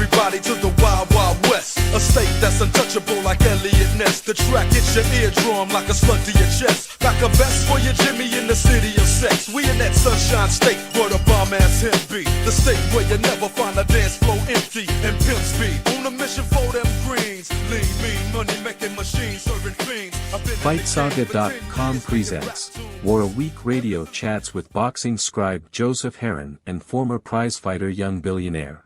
everybody to the Wild Wild West. A state that's untouchable like Elliot Ness. The track hits your eardrum like a slug to your chest. Like a vest for your Jimmy in the city of sex. We in that sunshine state where the bomb ass him be. The state where you never find a dance floor empty and pimp speed. On a mission for them greens. Lean, mean, money making machines serving fiends. FightSaga.com presents War a Week radio chats with boxing scribe Joseph Herron and former prizefighter Young Billionaire.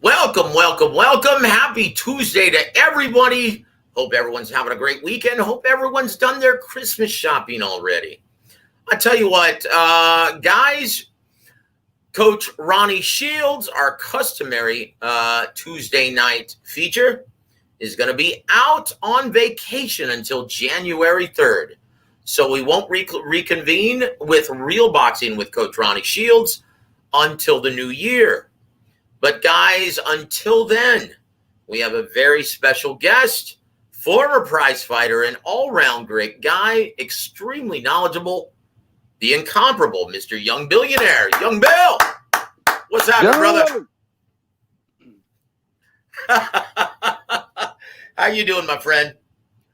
Welcome, welcome, welcome. Happy Tuesday to everybody. Hope everyone's having a great weekend. Hope everyone's done their Christmas shopping already. I tell you what, guys, Coach Ronnie Shields, our customary Tuesday night feature, is going to be out on vacation until January 3rd. So we won't reconvene with Real Boxing with Coach Ronnie Shields until the new year. But guys, until then, we have a very special guest, former prize fighter, an all-round great guy, extremely knowledgeable, the incomparable Mr. Young Billionaire. Young Bill, what's happening, brother? How you doing, my friend?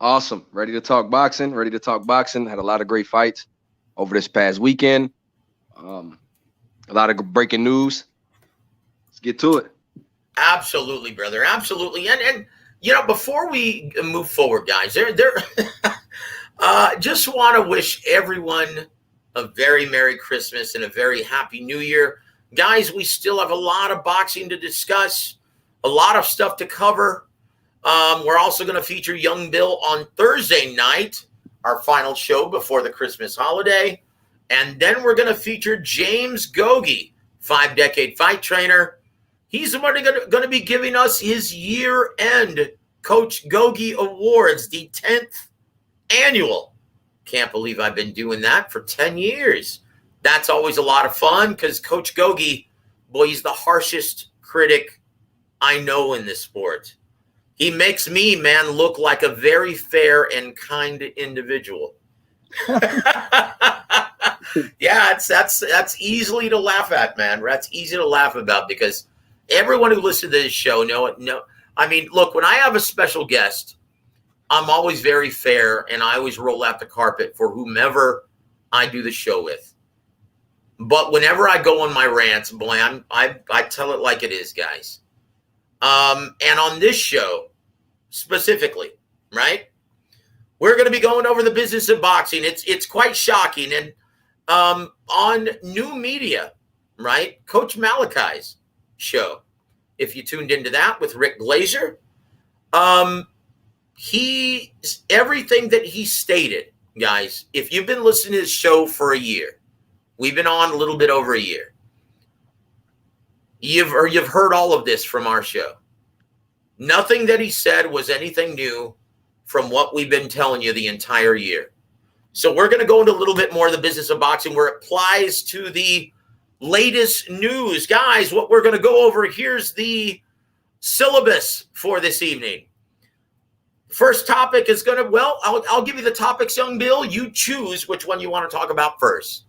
Awesome. Ready to talk boxing. Had a lot of great fights over this past weekend. A lot of breaking news. Let's get to it. Absolutely, brother. Absolutely. And you know, before we move forward, guys, just want to wish everyone a very Merry Christmas and a very Happy New Year. Guys, we still have a lot of boxing to discuss, a lot of stuff to cover. We're also going to feature Young Bill on Thursday night, our final show before the Christmas holiday. And then we're going to feature James Gogi, 5-decade fight trainer. He's the one going to be giving us his year-end Coach Gogi Awards, the 10th annual. Can't believe I've been doing that for 10 years. That's always a lot of fun because Coach Gogi, boy, he's the harshest critic I know in this sport. He makes me, man, look like a very fair and kind individual. Yeah, that's easily to laugh at, man. That's easy to laugh about because everyone who listens to this show know. I mean, look, when I have a special guest, I'm always very fair, and I always roll out the carpet for whomever I do the show with. But whenever I go on my rants, boy, I tell it like it is, guys. And on this show specifically, right, we're going to be going over the business of boxing. It's quite shocking. And on new media, right, Coach Malachi's show, if you tuned into that with Rick Glazer, everything that he stated, guys, if you've been listening to this show for a year, we've been on a little bit over a year, you've heard all of this from our show. Nothing that he said was anything new from what we've been telling you the entire year. So we're going to go into a little bit more of the business of boxing where it applies to the latest news. Guys, what we're going to go over, here's the syllabus for this evening. First topic is going to, well, I'll give you the topics, Young Bill. You choose which one you want to talk about first.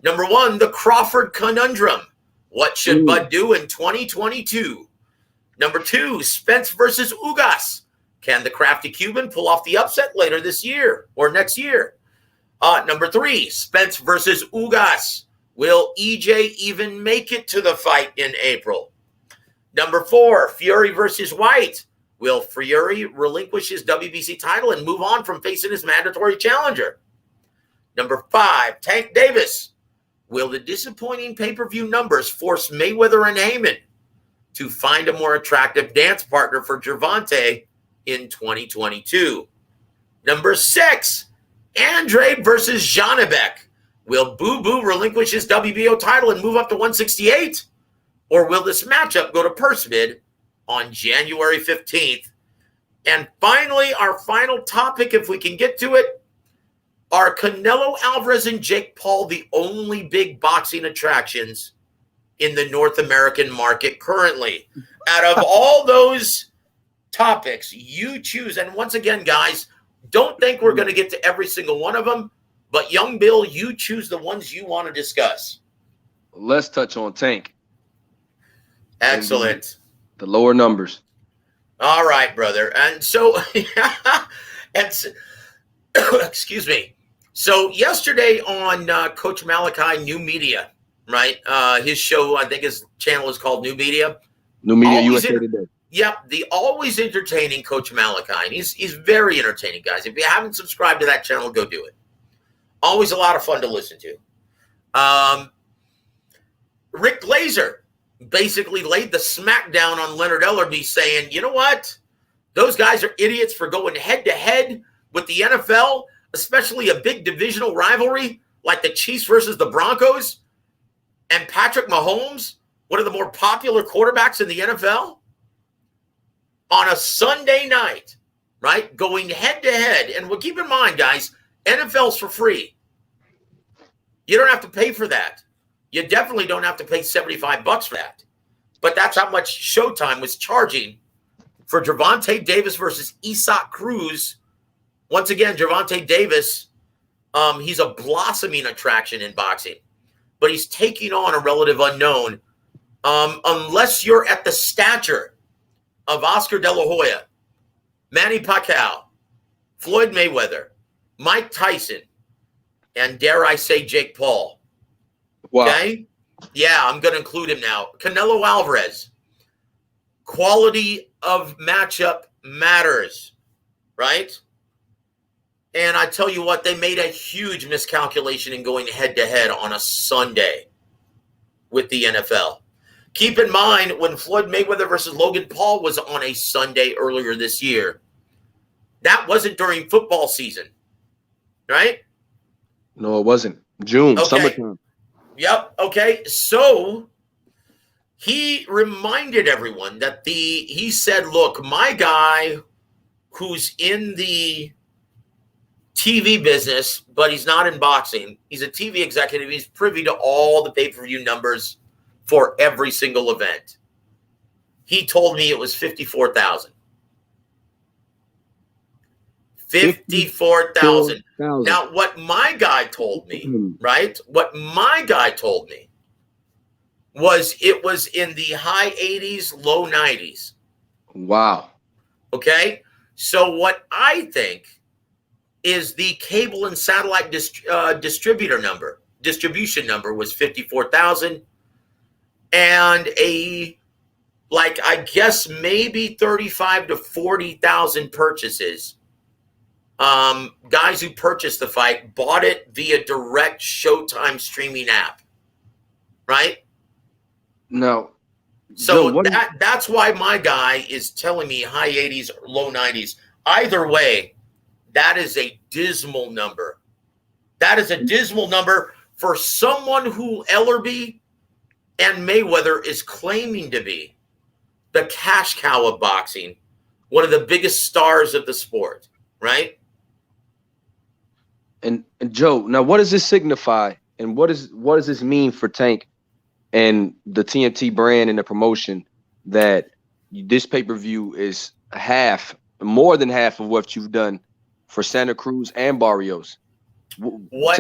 Number one, the Crawford Conundrum. What should Bud do in 2022? Number two, Spence versus Ugas. Can the crafty Cuban pull off the upset later this year or next year? Number three, Spence versus Ugas. Will EJ even make it to the fight in April? Number four, Fury versus Whyte. Will Fury relinquish his WBC title and move on from facing his mandatory challenger? Number five, Tank Davis. Will the disappointing pay-per-view numbers force Mayweather and Haymon to find a more attractive dance partner for Gervonta in 2022? Number six, Andrade versus Janibek. Will Boo Boo relinquish his WBO title and move up to 168? Or will this matchup go to purse bid on January 15th? And finally, our final topic, if we can get to it, are Canelo Alvarez and Jake Paul the only big boxing attractions in the North American market currently? Out of all those topics, you choose. And once again, guys, don't think we're going to get to every single one of them. But Young Bill, you choose the ones you want to discuss. Let's touch on Tank. Excellent. The lower numbers. All right, brother. And so, excuse me. So yesterday on Coach Malachi New Media, right? His show, I think his channel is called New Media. New Media USA Today. Yep, the always entertaining Coach Malachi. And he's very entertaining, guys. If you haven't subscribed to that channel, go do it. Always a lot of fun to listen to. Rick Glazer basically laid the smackdown on Leonard Ellerbe, saying, you know what? Those guys are idiots for going head-to-head with the NFL, especially a big divisional rivalry like the Chiefs versus the Broncos, and Patrick Mahomes, one of the more popular quarterbacks in the NFL, on a Sunday night, right, going head-to-head. And well, keep in mind, guys, NFL's for free. You don't have to pay for that. You definitely don't have to pay $75 for that. But that's how much Showtime was charging for Gervonta Davis versus Isaac Cruz. Once again, Gervonta Davis, he's a blossoming attraction in boxing, but he's taking on a relative unknown. Unless you're at the stature of Oscar De La Hoya, Manny Pacquiao, Floyd Mayweather, Mike Tyson, and dare I say Jake Paul. Wow. Okay? Yeah, I'm going to include him now. Canelo Alvarez. Quality of matchup matters, right? And I tell you what, they made a huge miscalculation in going head-to-head on a Sunday with the NFL. Keep in mind, when Floyd Mayweather versus Logan Paul was on a Sunday earlier this year, that wasn't during football season, right? No, it wasn't. June, okay. Summertime. Yep. Okay. So he reminded everyone that he said, look, my guy who's in the TV business, but he's not in boxing. He's a TV executive. He's privy to all the pay-per-view numbers for every single event. He told me it was 54,000. 54,000. Now, what my guy told me, right? What my guy told me was it was in the high 80s, low 90s. Wow. Okay? So what I think is the cable and satellite distribution number was 54,000, and I guess maybe 35 to 40,000 purchases. Guys who purchased the fight bought it via direct Showtime streaming app, right? No. So that's why my guy is telling me high 80s, low 90s. Either way, that is a dismal number. That is a dismal number for someone who Ellerbe and Mayweather is claiming to be the cash cow of boxing, one of the biggest stars of the sport, right? And Joe, now what does this signify, and what does this mean for Tank and the TNT brand and the promotion, that this pay-per-view is more than half of what you've done for Santa Cruz and Barrios? What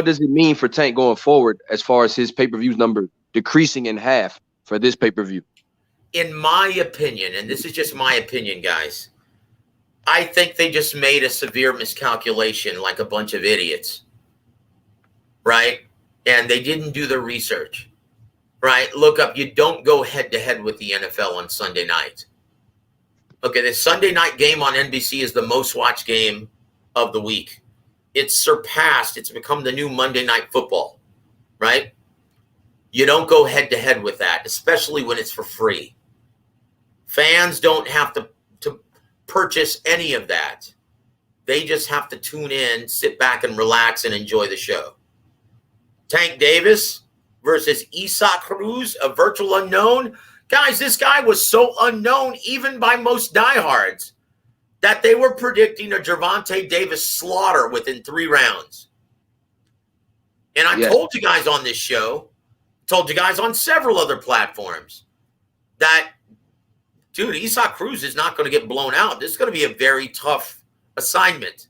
does it mean for Tank going forward as far as his pay-per-views number decreasing in half for this pay-per-view? In my opinion, and this is just my opinion, guys, I think they just made a severe miscalculation like a bunch of idiots, right? And they didn't do the research, right? Look up, you don't go head-to-head with the NFL on Sunday night. Okay, the Sunday night game on NBC is the most watched game of the week. It's become the new Monday Night Football, right? You don't go head-to-head with that, especially when it's for free. Fans don't have to purchase any of that. They just have to tune in, sit back and relax and enjoy the show. Tank Davis versus Isaac Cruz, a virtual unknown. Guys, this guy was so unknown even by most diehards that they were predicting a Gervonta Davis slaughter within 3 rounds. And I told you guys on this show, told you guys on several other platforms that, dude, Isaac Cruz is not going to get blown out. This is going to be a very tough assignment.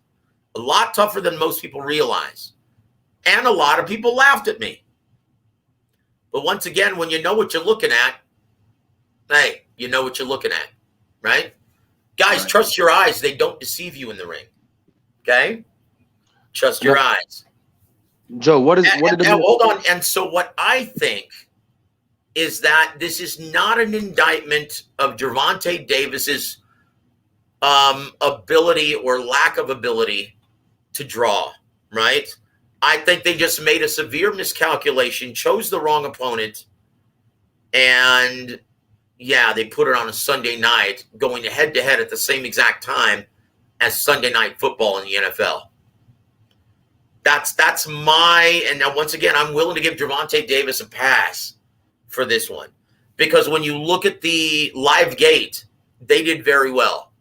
A lot tougher than most people realize. And a lot of people laughed at me. But once again, when you know what you're looking at, hey, you know what you're looking at, right? Guys, trust your eyes. They don't deceive you in the ring. Okay? Trust your eyes. Joe, what did hold on. And so what I think is that this is not an indictment of Gervonta Davis's ability or lack of ability to draw, right? I think they just made a severe miscalculation, chose the wrong opponent, and yeah, they put it on a Sunday night, going head-to-head at the same exact time as Sunday Night Football in the NFL. That's my, and now once again, I'm willing to give Gervonta Davis a pass for this one. Because when you look at the live gate, they did very well.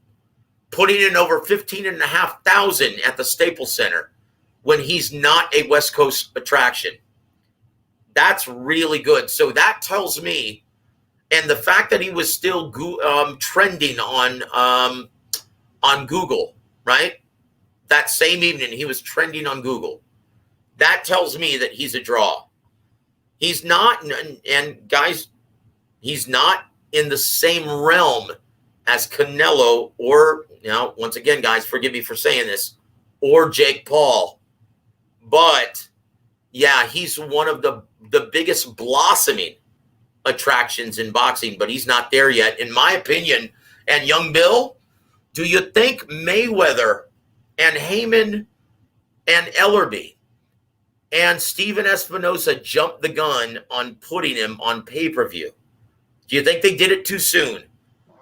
Putting in over 15,500 at the Staples Center when he's not a West Coast attraction. That's really good. So that tells me, and the fact that he was still trending on Google, right? That same evening, he was trending on Google. That tells me that he's a draw. He's not, and guys, he's not in the same realm as Canelo or, once again, guys, forgive me for saying this, or Jake Paul. But, yeah, he's one of the biggest blossoming attractions in boxing, but he's not there yet, in my opinion. And Young Bill, do you think Mayweather and Haymon and Ellerby and Steven Espinosa jumped the gun on putting him on pay-per-view? Do you think they did it too soon?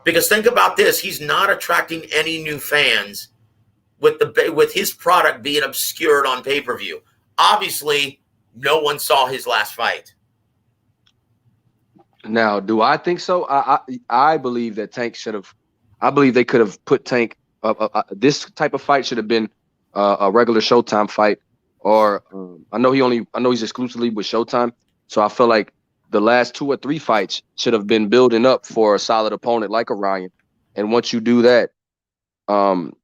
Because think about this. He's not attracting any new fans with his product being obscured on pay-per-view. Obviously, no one saw his last fight. Now, do I think so? I believe that Tank should have. I believe they could have put Tank. This type of fight should have been a regular Showtime fight, or I know he's exclusively with Showtime. So I feel like the last 2 or 3 fights should have been building up for a solid opponent like a Ryan. And once you do that,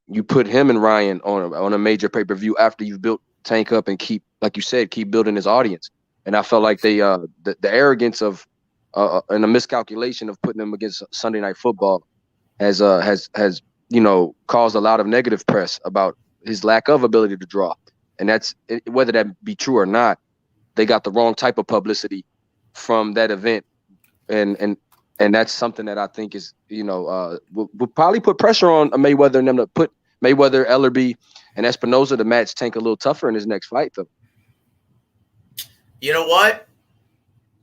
you put him and Ryan on a major pay-per-view after you've built Tank up and keep, like you said, keep building his audience. And I felt like they the arrogance of and a miscalculation of putting him against Sunday Night Football has caused a lot of negative press about his lack of ability to draw. And that's, whether that be true or not, they got the wrong type of publicity from that event. And that's something that I think is, will probably put pressure on Mayweather and them to put Mayweather, Ellerby, and Espinosa to match Tank a little tougher in his next fight, though. You know what?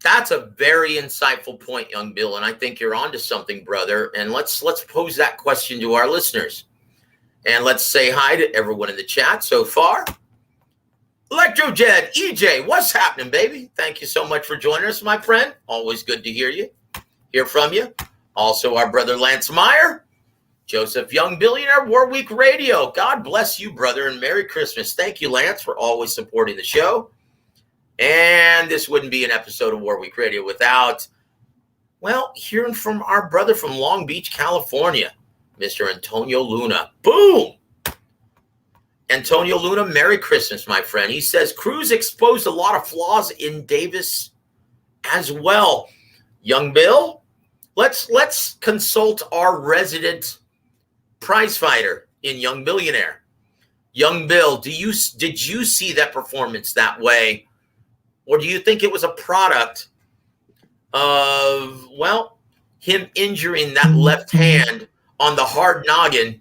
That's a very insightful point, Young Bill, and I think you're onto something, brother. And let's pose that question to our listeners. And let's say hi to everyone in the chat so far. Electro Jed, EJ, what's happening, baby? Thank you so much for joining us, my friend. Always good to hear from you. Also, our brother Lance Meyer, Joseph Young Billionaire, War Week Radio. God bless you, brother, and Merry Christmas. Thank you, Lance, for always supporting the show. And this wouldn't be an episode of War Week Radio without, hearing from our brother from Long Beach, California, Mr. Antonio Luna. Boom! Antonio Luna, Merry Christmas, my friend. He says, Cruz exposed a lot of flaws in Davis as well. Young Bill, let's consult our resident prize fighter in Young Billionaire. Young Bill, did you see that performance that way? Or do you think it was a product of, him injuring that left hand on the hard noggin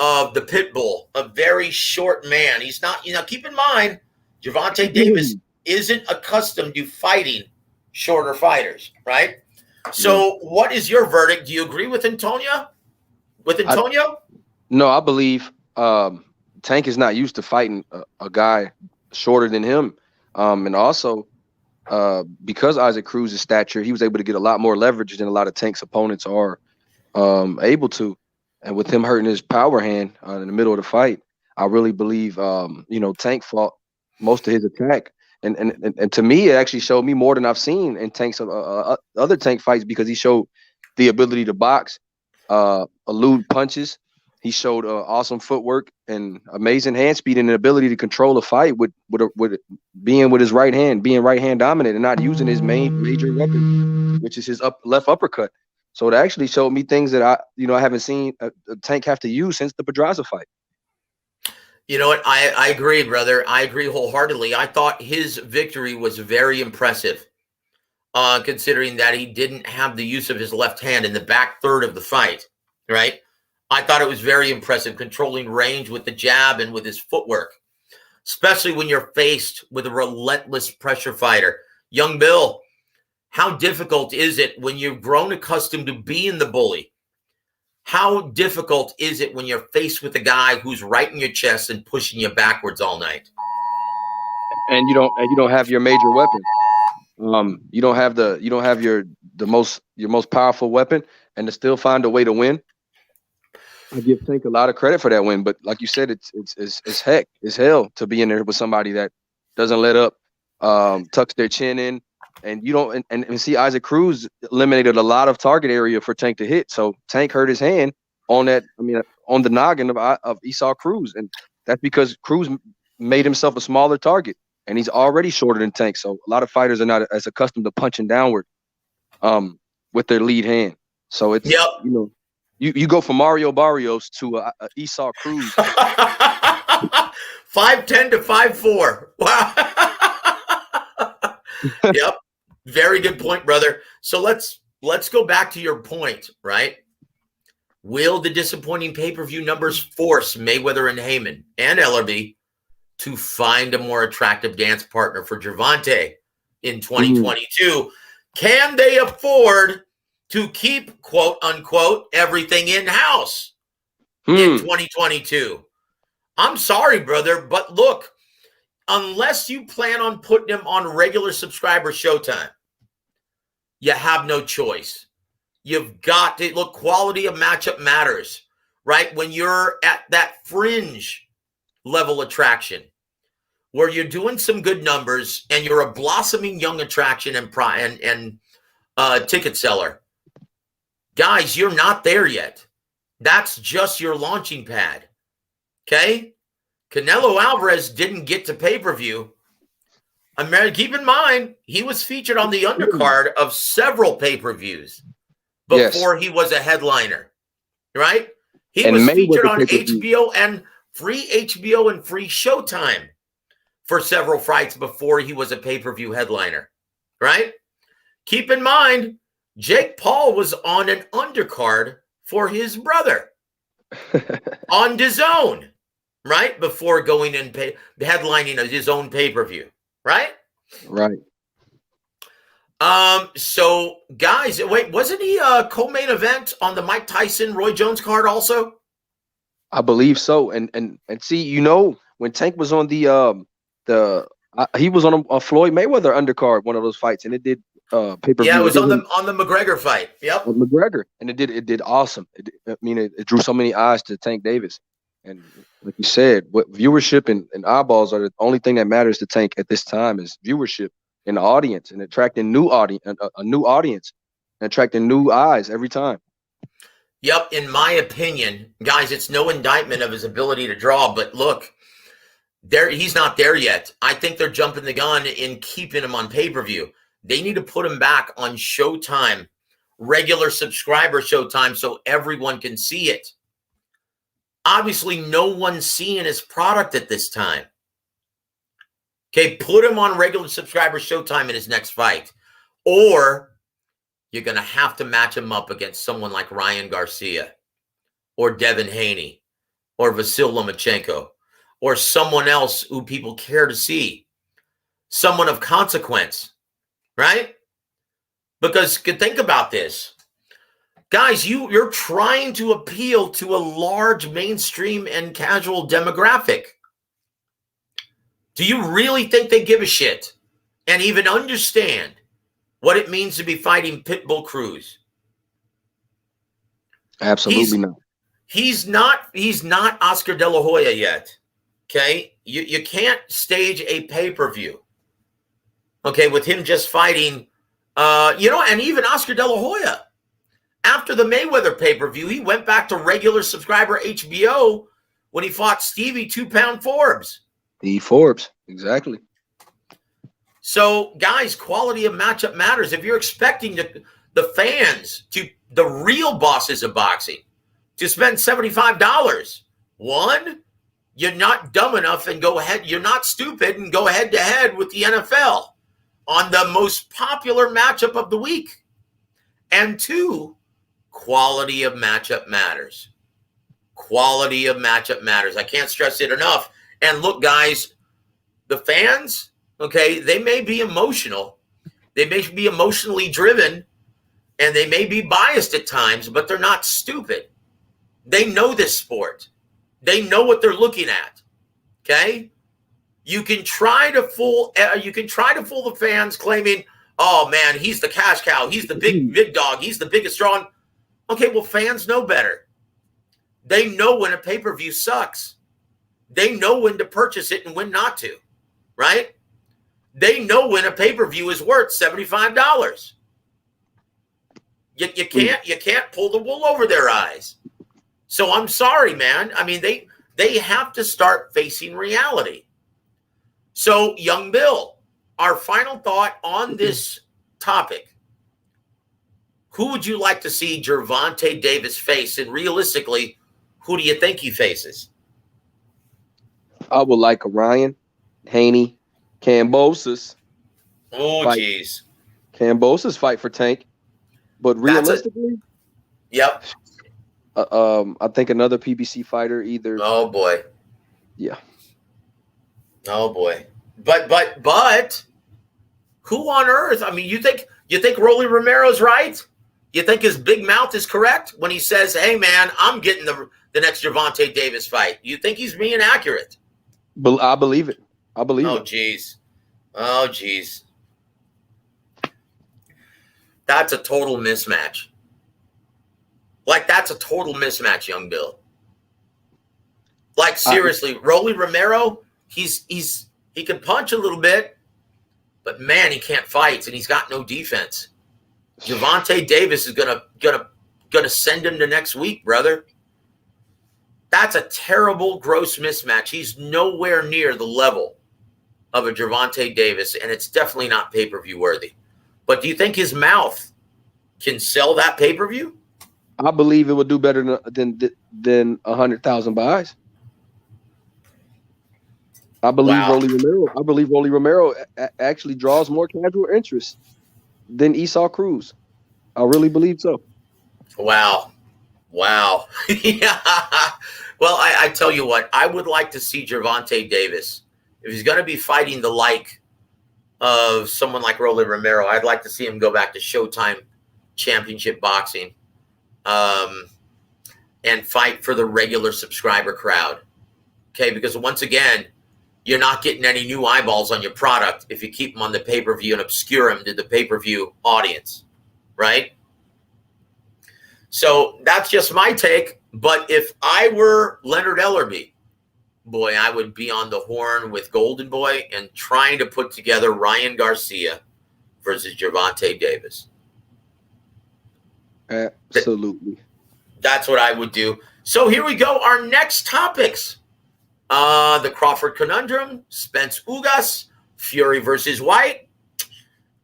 of the pit bull, a very short man? He's not, keep in mind, Gervonta Davis isn't accustomed to fighting shorter fighters, right? So what is your verdict? Do you agree with Antonio? No, I believe Tank is not used to fighting a guy shorter than him. And also, because Isaac Cruz's stature, he was able to get a lot more leverage than a lot of Tank's opponents are able to. And with him hurting his power hand in the middle of the fight, I really believe, Tank fought most of his attack. And to me, it actually showed me more than I've seen in Tank's other Tank fights, because he showed the ability to box, elude punches. He showed awesome footwork and amazing hand speed and an ability to control a fight with being with his right hand, being right hand dominant and not using his major weapon, which is his left uppercut. So it actually showed me things that I haven't seen a Tank have to use since the Pedraza fight. You know what? I agree, brother. I agree wholeheartedly. I thought his victory was very impressive, considering that he didn't have the use of his left hand in the back third of the fight, right? I thought it was very impressive, controlling range with the jab and with his footwork, especially when you're faced with a relentless pressure fighter. Young Bill, how difficult is it when you've grown accustomed to being the bully? How difficult is it when you're faced with a guy who's right in your chest and pushing you backwards all night? And you don't have your major weapon. You don't have your most powerful weapon, and to still find a way to win. I give Tank a lot of credit for that win, but like you said, it's hell to be in there with somebody that doesn't let up, tucks their chin in, and you don't and see Isaac Cruz eliminated a lot of target area for Tank to hit. So Tank hurt his hand on that. I mean, on the noggin of Esau Cruz, and that's because Cruz made himself a smaller target, and he's already shorter than Tank. So a lot of fighters are not as accustomed to punching downward, with their lead hand. So it's You go from Mario Barrios to Esau Cruz. 5'10" to 5'4". Wow. Yep. Very good point, brother. So let's go back to your point, right? Will the disappointing pay-per-view numbers force Mayweather and Haymon and LRB to find a more attractive dance partner for Gervonta in 2022? Can they afford to keep, quote unquote, everything in-house in 2022? I'm sorry, brother, but look, unless you plan on putting him on regular subscriber Showtime, you have no choice. You've got to look, quality of matchup matters, right? When you're at that fringe level attraction where you're doing some good numbers and you're a blossoming young attraction and ticket seller, guys, you're not there yet. That's just your launching pad. Okay? Canelo Alvarez didn't get to pay-per-view. Keep in mind, he was featured on the undercard of several pay-per-views before he was a headliner. Right? He was featured on HBO and free HBO and free Showtime for several fights before he was a pay-per-view headliner. Right? Keep in mind, Jake Paul was on an undercard for his brother on DAZN, right? Before going in headlining his own pay-per-view, right? Right. So guys, wait, wasn't he a co-main event on the Mike Tyson Roy Jones card also? I believe so. And see, when Tank was on he was on a Floyd Mayweather undercard, one of those fights, and it did pay-per-view. Yeah, it was on the McGregor fight. Yep. McGregor. And it did awesome. It drew so many eyes to Tank Davis. And like you said, what viewership and eyeballs are the only thing that matters to Tank at this time is viewership and the audience and attracting a new audience and attracting new eyes every time. Yep, in my opinion, guys, it's no indictment of his ability to draw, but look, he's not there yet. I think they're jumping the gun in keeping him on pay-per-view. They need to put him back on Showtime, regular subscriber Showtime, so everyone can see it. Obviously, no one's seeing his product at this time. Okay, put him on regular subscriber Showtime in his next fight. Or you're going to have to match him up against someone like Ryan Garcia or Devin Haney or Vasyl Lomachenko or someone else who people care to see. Someone of consequence. Right? Because think about this. Guys, you're trying to appeal to a large mainstream and casual demographic. Do you really think they give a shit and even understand what it means to be fighting Pitbull Cruz? Absolutely not. He's not Oscar De La Hoya yet. Okay? You can't stage a pay-per-view. Okay, with him just fighting, and even Oscar De La Hoya After the Mayweather pay-per-view, he went back to regular subscriber HBO when he fought Stevie 2-Pound Forbes. Forbes, exactly. So, guys, quality of matchup matters. If you're expecting the fans, the real bosses of boxing, to spend $75, one, you're not dumb enough and go ahead. You're not stupid and go head to head with the NFL on the most popular matchup of the week. And two, quality of matchup matters. Quality of matchup matters. I can't stress it enough. And look, guys, the fans, okay, they may be emotional. They may be emotionally driven, and they may be biased at times, but they're not stupid. They know this sport. They know what they're looking at. Okay? You can try to fool the fans claiming, "Oh man, he's the cash cow. He's the big dog. He's the biggest draw." Okay, well, fans know better. They know when a pay-per-view sucks. They know when to purchase it and when not to, right? They know when a pay-per-view is worth $75. You can't pull the wool over their eyes. So I'm sorry, man. I mean, they have to start facing reality. So, Young Bill, our final thought on this topic. Who would you like to see Gervonta Davis face? And realistically, who do you think he faces? I would like a Ryan, Haney, Kambosos. Oh, jeez. Kambosos fight for Tank. But realistically, yep. I think another PBC fighter either. Oh boy. Yeah. Oh boy. But who on earth? I mean, you think Rolly Romero's right? You think his big mouth is correct when he says, "Hey man, I'm getting the next Gervonta Davis fight"? You think he's being accurate? I believe it. I believe it. Oh geez. That's a total mismatch. Like, that's a total mismatch, Young Bill. Like, seriously, Rolly Romero, he can punch a little bit, but man, he can't fight, and he's got no defense. Gervonta Davis is gonna send him to next week, brother. That's a terrible, gross mismatch. He's nowhere near the level of a Gervonta Davis, and it's definitely not pay-per-view worthy. But do you think his mouth can sell that pay-per-view? I believe it would do better than 100,000 buys. I believe Rolly Romero actually draws more casual interest than Esau Cruz. I really believe so. Wow. Yeah. Well, I tell you what, I would like to see Gervonta Davis. If he's going to be fighting the like of someone like Rolly Romero, I'd like to see him go back to Showtime Championship Boxing and fight for the regular subscriber crowd. Okay, because once again, you're not getting any new eyeballs on your product if you keep them on the pay-per-view and obscure them to the pay-per-view audience, right? So that's just my take. But if I were Leonard Ellerbe, boy, I would be on the horn with Golden Boy and trying to put together Ryan Garcia versus Gervonta Davis. Absolutely. That's what I would do. So here we go. Our next topics. The Crawford Conundrum, Spence Ugas, Fury versus Whyte,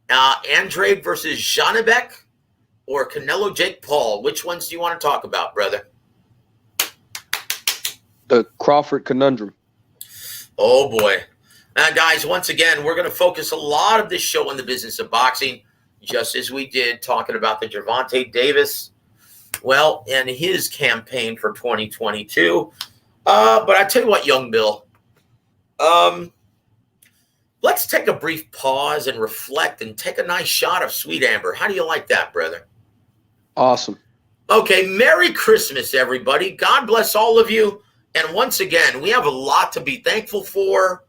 Andrade versus Janibek, or Canelo Jake Paul. Which ones do you want to talk about, brother? The Crawford Conundrum. Oh, boy. Now, guys, once again, we're going to focus a lot of this show on the business of boxing, just as we did talking about the Gervonta Davis, well, and his campaign for 2022. But I tell you what, Young Bill, let's take a brief pause and reflect and take a nice shot of Sweet Amber. How do you like that, brother? Awesome. Okay, Merry Christmas, everybody. God bless all of you. And once again, we have a lot to be thankful for.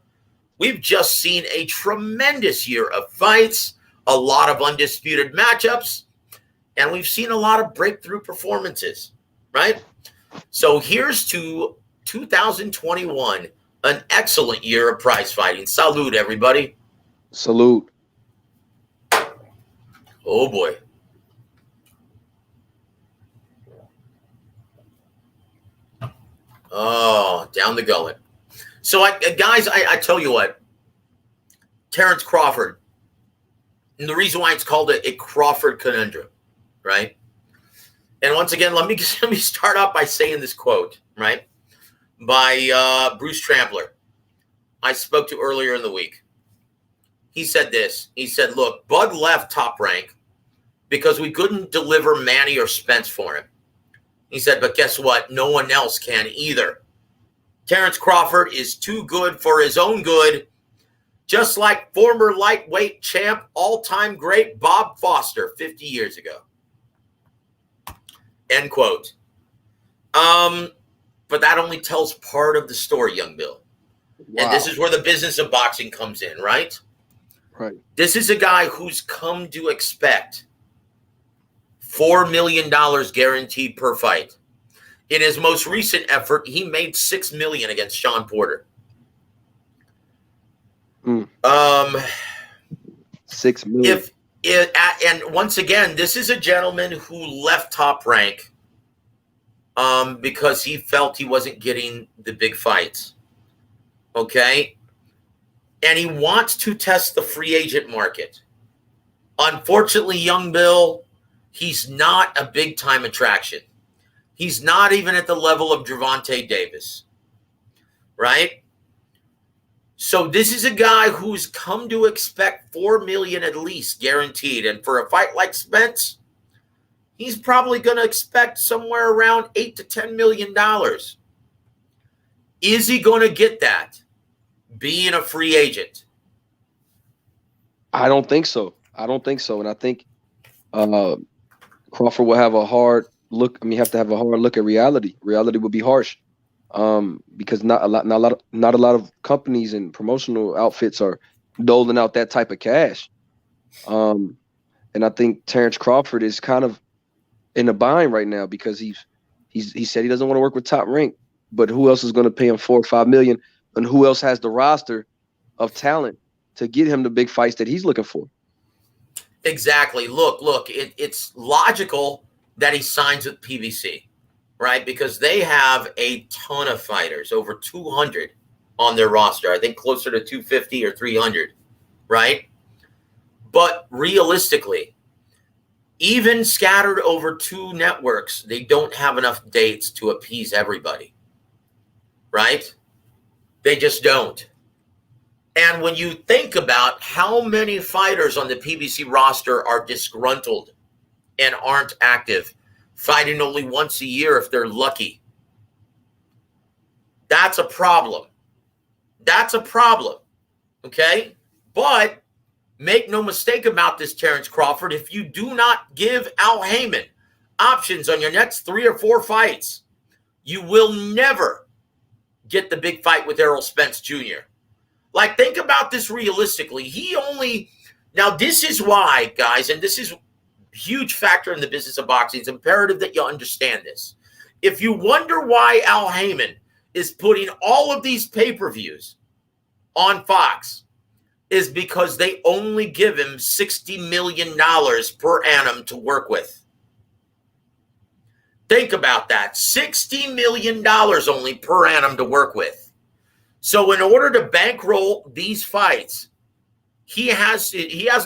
We've just seen a tremendous year of fights, a lot of undisputed matchups, and we've seen a lot of breakthrough performances, right? So here's to 2021, an excellent year of prize fighting. Salute, everybody. Salute. Oh, boy. Oh, down the gullet. So, guys, I tell you what, Terrence Crawford, and the reason why it's called a Crawford Conundrum, right? And once again, let me start off by saying this quote, right, by Bruce Trampler. I spoke to earlier in the week. He said this. He said, look, Bud left Top Rank because we couldn't deliver Manny or Spence for him. He said, but guess what? No one else can either. Terrence Crawford is too good for his own good, just like former lightweight champ, all-time great Bob Foster 50 years ago. End quote. But that only tells part of the story, Young Bill. Wow. And this is where the business of boxing comes in, right? Right. This is a guy who's come to expect $4 million guaranteed per fight. In his most recent effort, he made $6 million against Sean Porter. $6 million. And once again, this is a gentleman who left Top Rank because he felt he wasn't getting the big fights. Okay? And he wants to test the free agent market. Unfortunately, Young Bill, he's not a big-time attraction. He's not even at the level of Gervonta Davis, right? So this is a guy who's come to expect $4 million at least guaranteed. And for a fight like Spence, he's probably going to expect somewhere around $8 to $10 million. Is he going to get that being a free agent? I don't think so. And I think Crawford will have a hard look. I mean, have to have a hard look at reality. Reality will be harsh, because not a lot of companies and promotional outfits are doling out that type of cash. And I think Terrence Crawford is kind of in a bind right now because he said he doesn't want to work with Top Rank, but who else is going to pay him $4 or $5 million, and who else has the roster of talent to get him the big fights that he's looking for? Exactly. Look, it's logical that he signs with PBC, right? Because they have a ton of fighters, over 200 on their roster. I think closer to 250 or 300, right? But realistically, even scattered over two networks, they don't have enough dates to appease everybody, right? They just don't. And when you think about how many fighters on the PBC roster are disgruntled and aren't active, fighting only once a year if they're lucky, that's a problem. That's a problem, okay? But make no mistake about this, Terrence Crawford, if you do not give Al Haymon options on your next 3 or 4 fights, you will never get the big fight with Errol Spence Jr. Like, think about this realistically. Now, this is why, guys, and this is a huge factor in the business of boxing. It's imperative that you understand this. If you wonder why Al Haymon is putting all of these pay-per-views on Fox, is because they only give him $60 million per annum to work with. Think about that. $60 million only per annum to work with. So in order to bankroll these fights, he has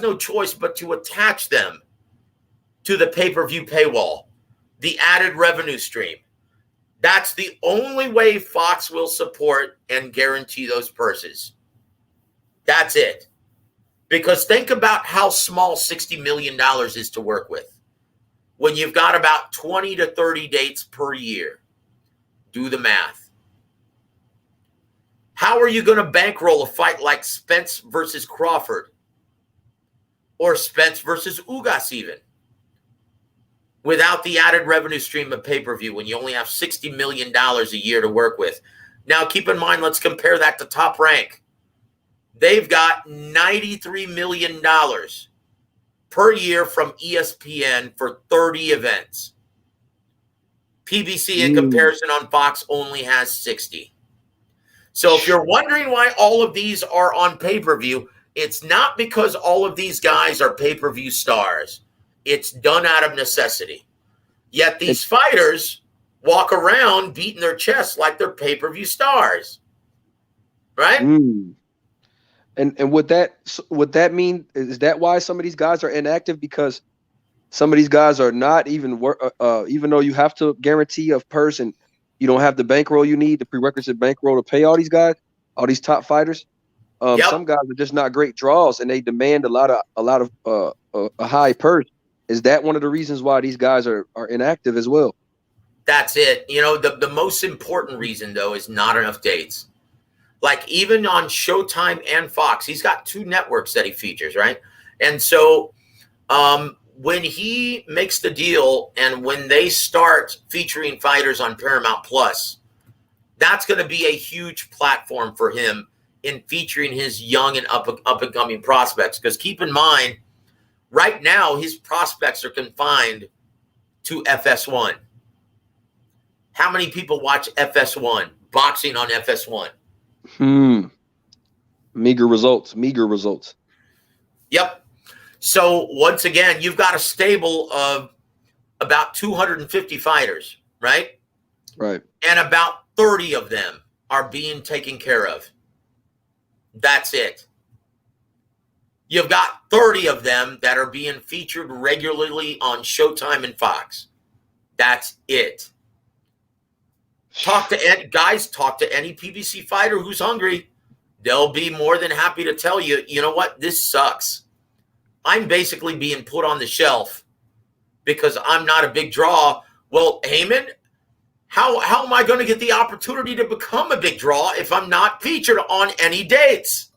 no choice but to attach them to the pay-per-view paywall, the added revenue stream. That's the only way Fox will support and guarantee those purses. That's it. Because think about how small $60 million is to work with when you've got about 20 to 30 dates per year. Do the math. How are you going to bankroll a fight like Spence versus Crawford or Spence versus Ugas even without the added revenue stream of pay-per-view when you only have $60 million a year to work with? Now, keep in mind, let's compare that to Top Rank. They've got $93 million per year from ESPN for 30 events. PBC in comparison on Fox only has 60. So if you're wondering why all of these are on pay-per-view, it's not because all of these guys are pay-per-view stars. It's done out of necessity. Yet these fighters walk around beating their chests like they're pay-per-view stars. Right? And would that mean, is that why some of these guys are inactive? Because some of these guys are not even even though you have to guarantee a purse and you don't have the bankroll you need, the prerequisite bankroll to pay all these guys, all these top fighters. Some guys are just not great draws, and they demand a lot of a high purse. Is that one of the reasons why these guys are inactive as well? That's it. You know, the most important reason, though, is not enough dates. Like, even on Showtime and Fox, he's got 2 networks that he features, right? And so when he makes the deal and when they start featuring fighters on Paramount Plus, that's going to be a huge platform for him in featuring his young and up-and-coming prospects. Because keep in mind, right now, his prospects are confined to FS1. How many people watch FS1, boxing on FS1? Meager results. Yep. So once again, you've got a stable of about 250 fighters, right? Right. And about 30 of them are being taken care of. That's it. You've got 30 of them that are being featured regularly on Showtime and Fox. That's it. Talk to any PBC fighter who's hungry. They'll be more than happy to tell you, you know what, this sucks. I'm basically being put on the shelf because I'm not a big draw. Well, Haymon, how am I going to get the opportunity to become a big draw if I'm not featured on any dates?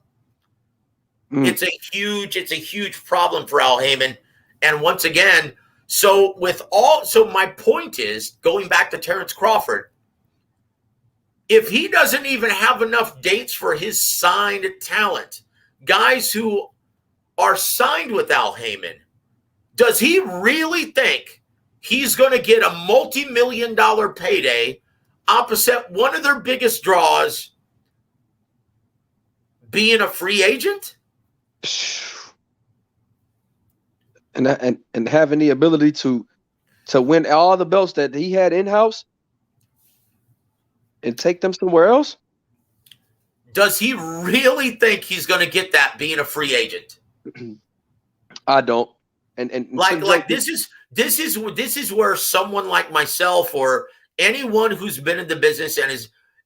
It's a huge problem for Al Haymon. And once again, so my point is, going back to Terrence Crawford, if he doesn't even have enough dates for his signed talent, guys who are signed with Al Haymon, does he really think he's going to get a multi-million-dollar payday opposite one of their biggest draws being a free agent? And having the ability to win all the belts that he had in-house and take them somewhere else? Does he really think he's going to get that being a free agent? I don't. And this is where someone like myself or anyone who's been in the business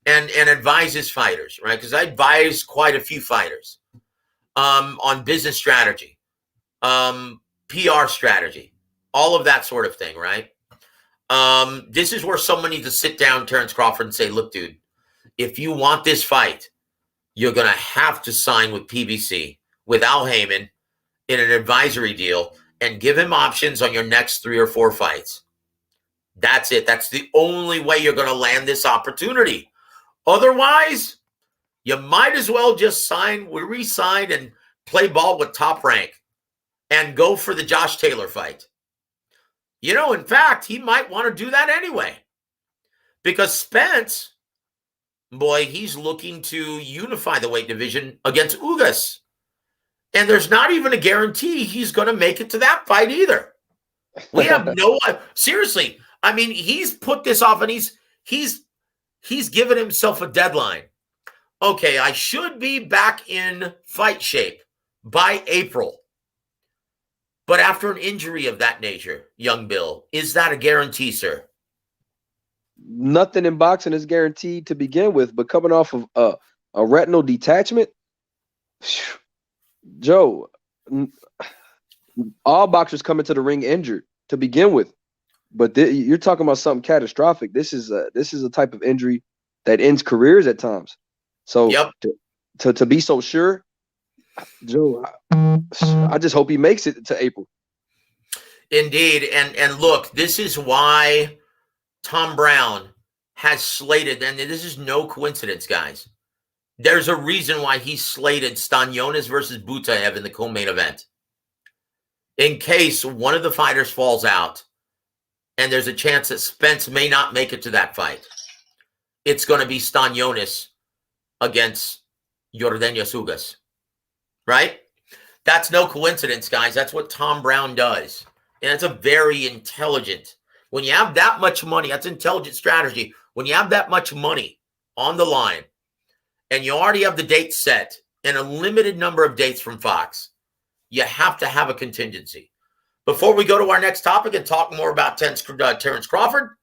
and advises fighters, right? Because I advise quite a few fighters on business strategy, PR strategy, all of that sort of thing, right? This is where someone needs to sit down, Terrence Crawford, and say, look, dude, if you want this fight, you're going to have to sign with PBC, with Al Haymon, in an advisory deal and give him options on your next 3 or 4 fights. That's it. That's the only way you're going to land this opportunity. Otherwise, you might as well just re-sign and play ball with Top Rank and go for the Josh Taylor fight. You know, in fact, he might want to do that anyway. Because Spence, boy, he's looking to unify the weight division against Ugas. And there's not even a guarantee he's going to make it to that fight either. We have seriously, I mean, he's put this off and he's given himself a deadline. Okay, I should be back in fight shape by April. But after an injury of that nature, Young Bill, is that a guarantee, sir? Nothing in boxing is guaranteed to begin with, but coming off of a retinal detachment, Joe, all boxers come into the ring injured to begin with, but you're talking about something catastrophic. This is a type of injury that ends careers at times. So to be so sure, Joe, I just hope he makes it to April. Indeed, and look, this is why Tom Brown has slated, and this is no coincidence, guys. There's a reason why he slated Stanionis versus Butaev in the co-main event. In case one of the fighters falls out and there's a chance that Spence may not make it to that fight, it's going to be Stanionis against Vs.Ugas, right? That's no coincidence, guys. That's what Tom Brown does. And it's a very intelligent When you have that much money, that's intelligent strategy. When you have that much money on the line and you already have the date set and a limited number of dates from Fox, you have to have a contingency. Before we go to our next topic and talk more about Terrence Crawford,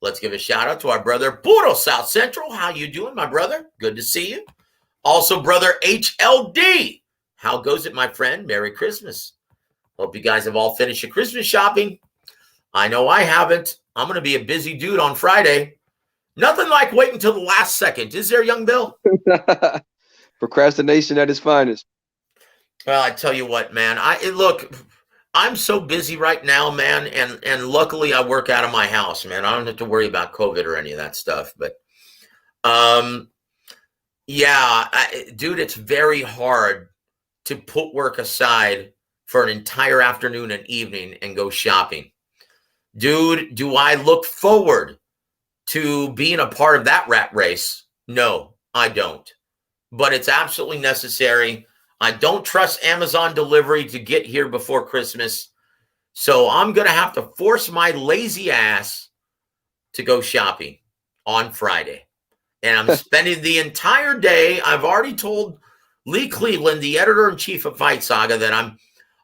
let's give a shout out to our brother, Puro South Central. How you doing, my brother? Good to see you. Also, brother HLD. How goes it, my friend? Merry Christmas. Hope you guys have all finished your Christmas shopping. I know I haven't. I'm going to be a busy dude on Friday. Nothing like waiting until the last second. Is there, young Bill? Procrastination at its finest. Well, I tell you what, man. Look, I'm so busy right now, man, and luckily I work out of my house, man. I don't have to worry about COVID or any of that stuff. But, yeah, dude, it's very hard to put work aside for an entire afternoon and evening and go shopping. Dude, do I look forward to being a part of that rat race? No, I don't. But it's absolutely necessary. I don't trust Amazon delivery to get here before Christmas. So I'm going to have to force my lazy ass to go shopping on Friday. And I'm spending the entire day. I've already told Lee Cleveland, the editor-in-chief of Fight Saga, that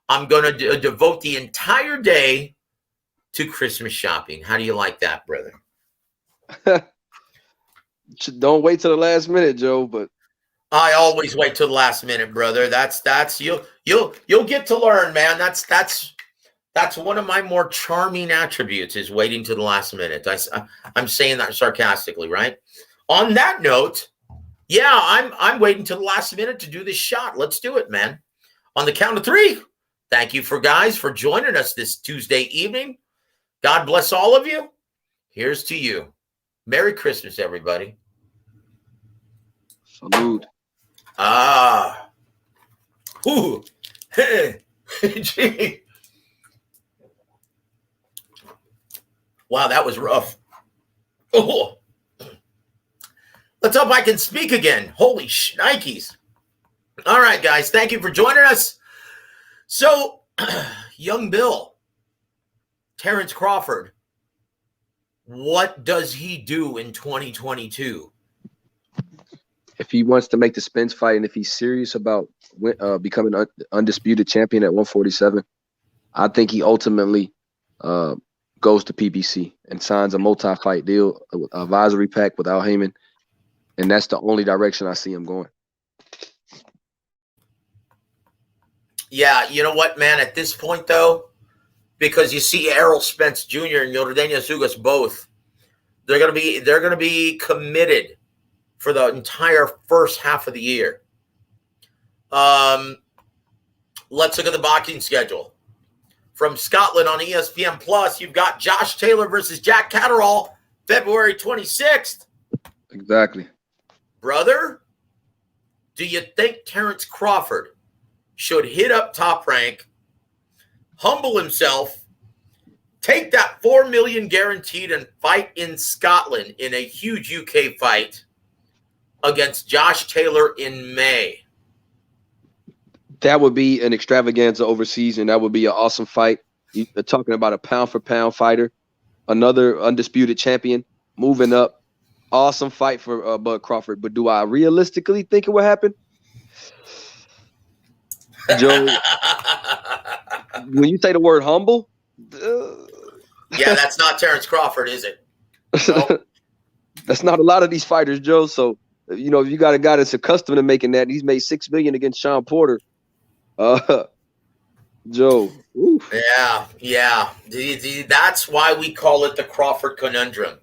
I'm going to devote the entire day to Christmas shopping. How do you like that, brother? Don't wait till the last minute, Joe, but I always wait till the last minute, brother. That's you'll get to learn, man. That's one of my more charming attributes, is waiting to the last minute. I'm saying that sarcastically, right? On that note, yeah, I'm waiting till the last minute to do this shot. Let's do it, man. On the count of 3. Thank you for joining us this Tuesday evening. God bless all of you. Here's to you. Merry Christmas, everybody. Salute. Ah. Ooh. Gee. Wow, that was rough. Oh. Let's hope I can speak again. Holy shnikes. All right, guys. Thank you for joining us. So, young Bill, Terrence Crawford, what does he do in 2022? If he wants to make the Spence fight, and if he's serious about becoming undisputed champion at 147, I think he ultimately goes to PBC and signs a multi-fight deal, advisory pack with Al Haymon, and that's the only direction I see him going. Yeah, you know what, man? At this point, though, because you see Errol Spence Jr. and Vs.Ugas both, they're gonna be committed for the entire first half of the year. Let's look at the boxing schedule. From Scotland on ESPN Plus, you've got Josh Taylor versus Jack Catterall, February 26th. Exactly. Brother, do you think Terrence Crawford should hit up Top Rank, humble himself, take that $4 million guaranteed, and fight in Scotland in a huge UK fight against Josh Taylor in May? That would be an extravaganza overseas, and that would be an awesome fight. You're talking about a pound-for-pound fighter, another undisputed champion, moving up. Awesome fight for Bud Crawford. But do I realistically think it would happen? Joe, when you say the word humble, yeah, that's not Terrence Crawford, is it? No. That's not a lot of these fighters, Joe. So, you know, if you got a guy that's accustomed to making that, and he's made $6 million against Sean Porter. Joe. Oof. Yeah. That's why we call it the Crawford Conundrum.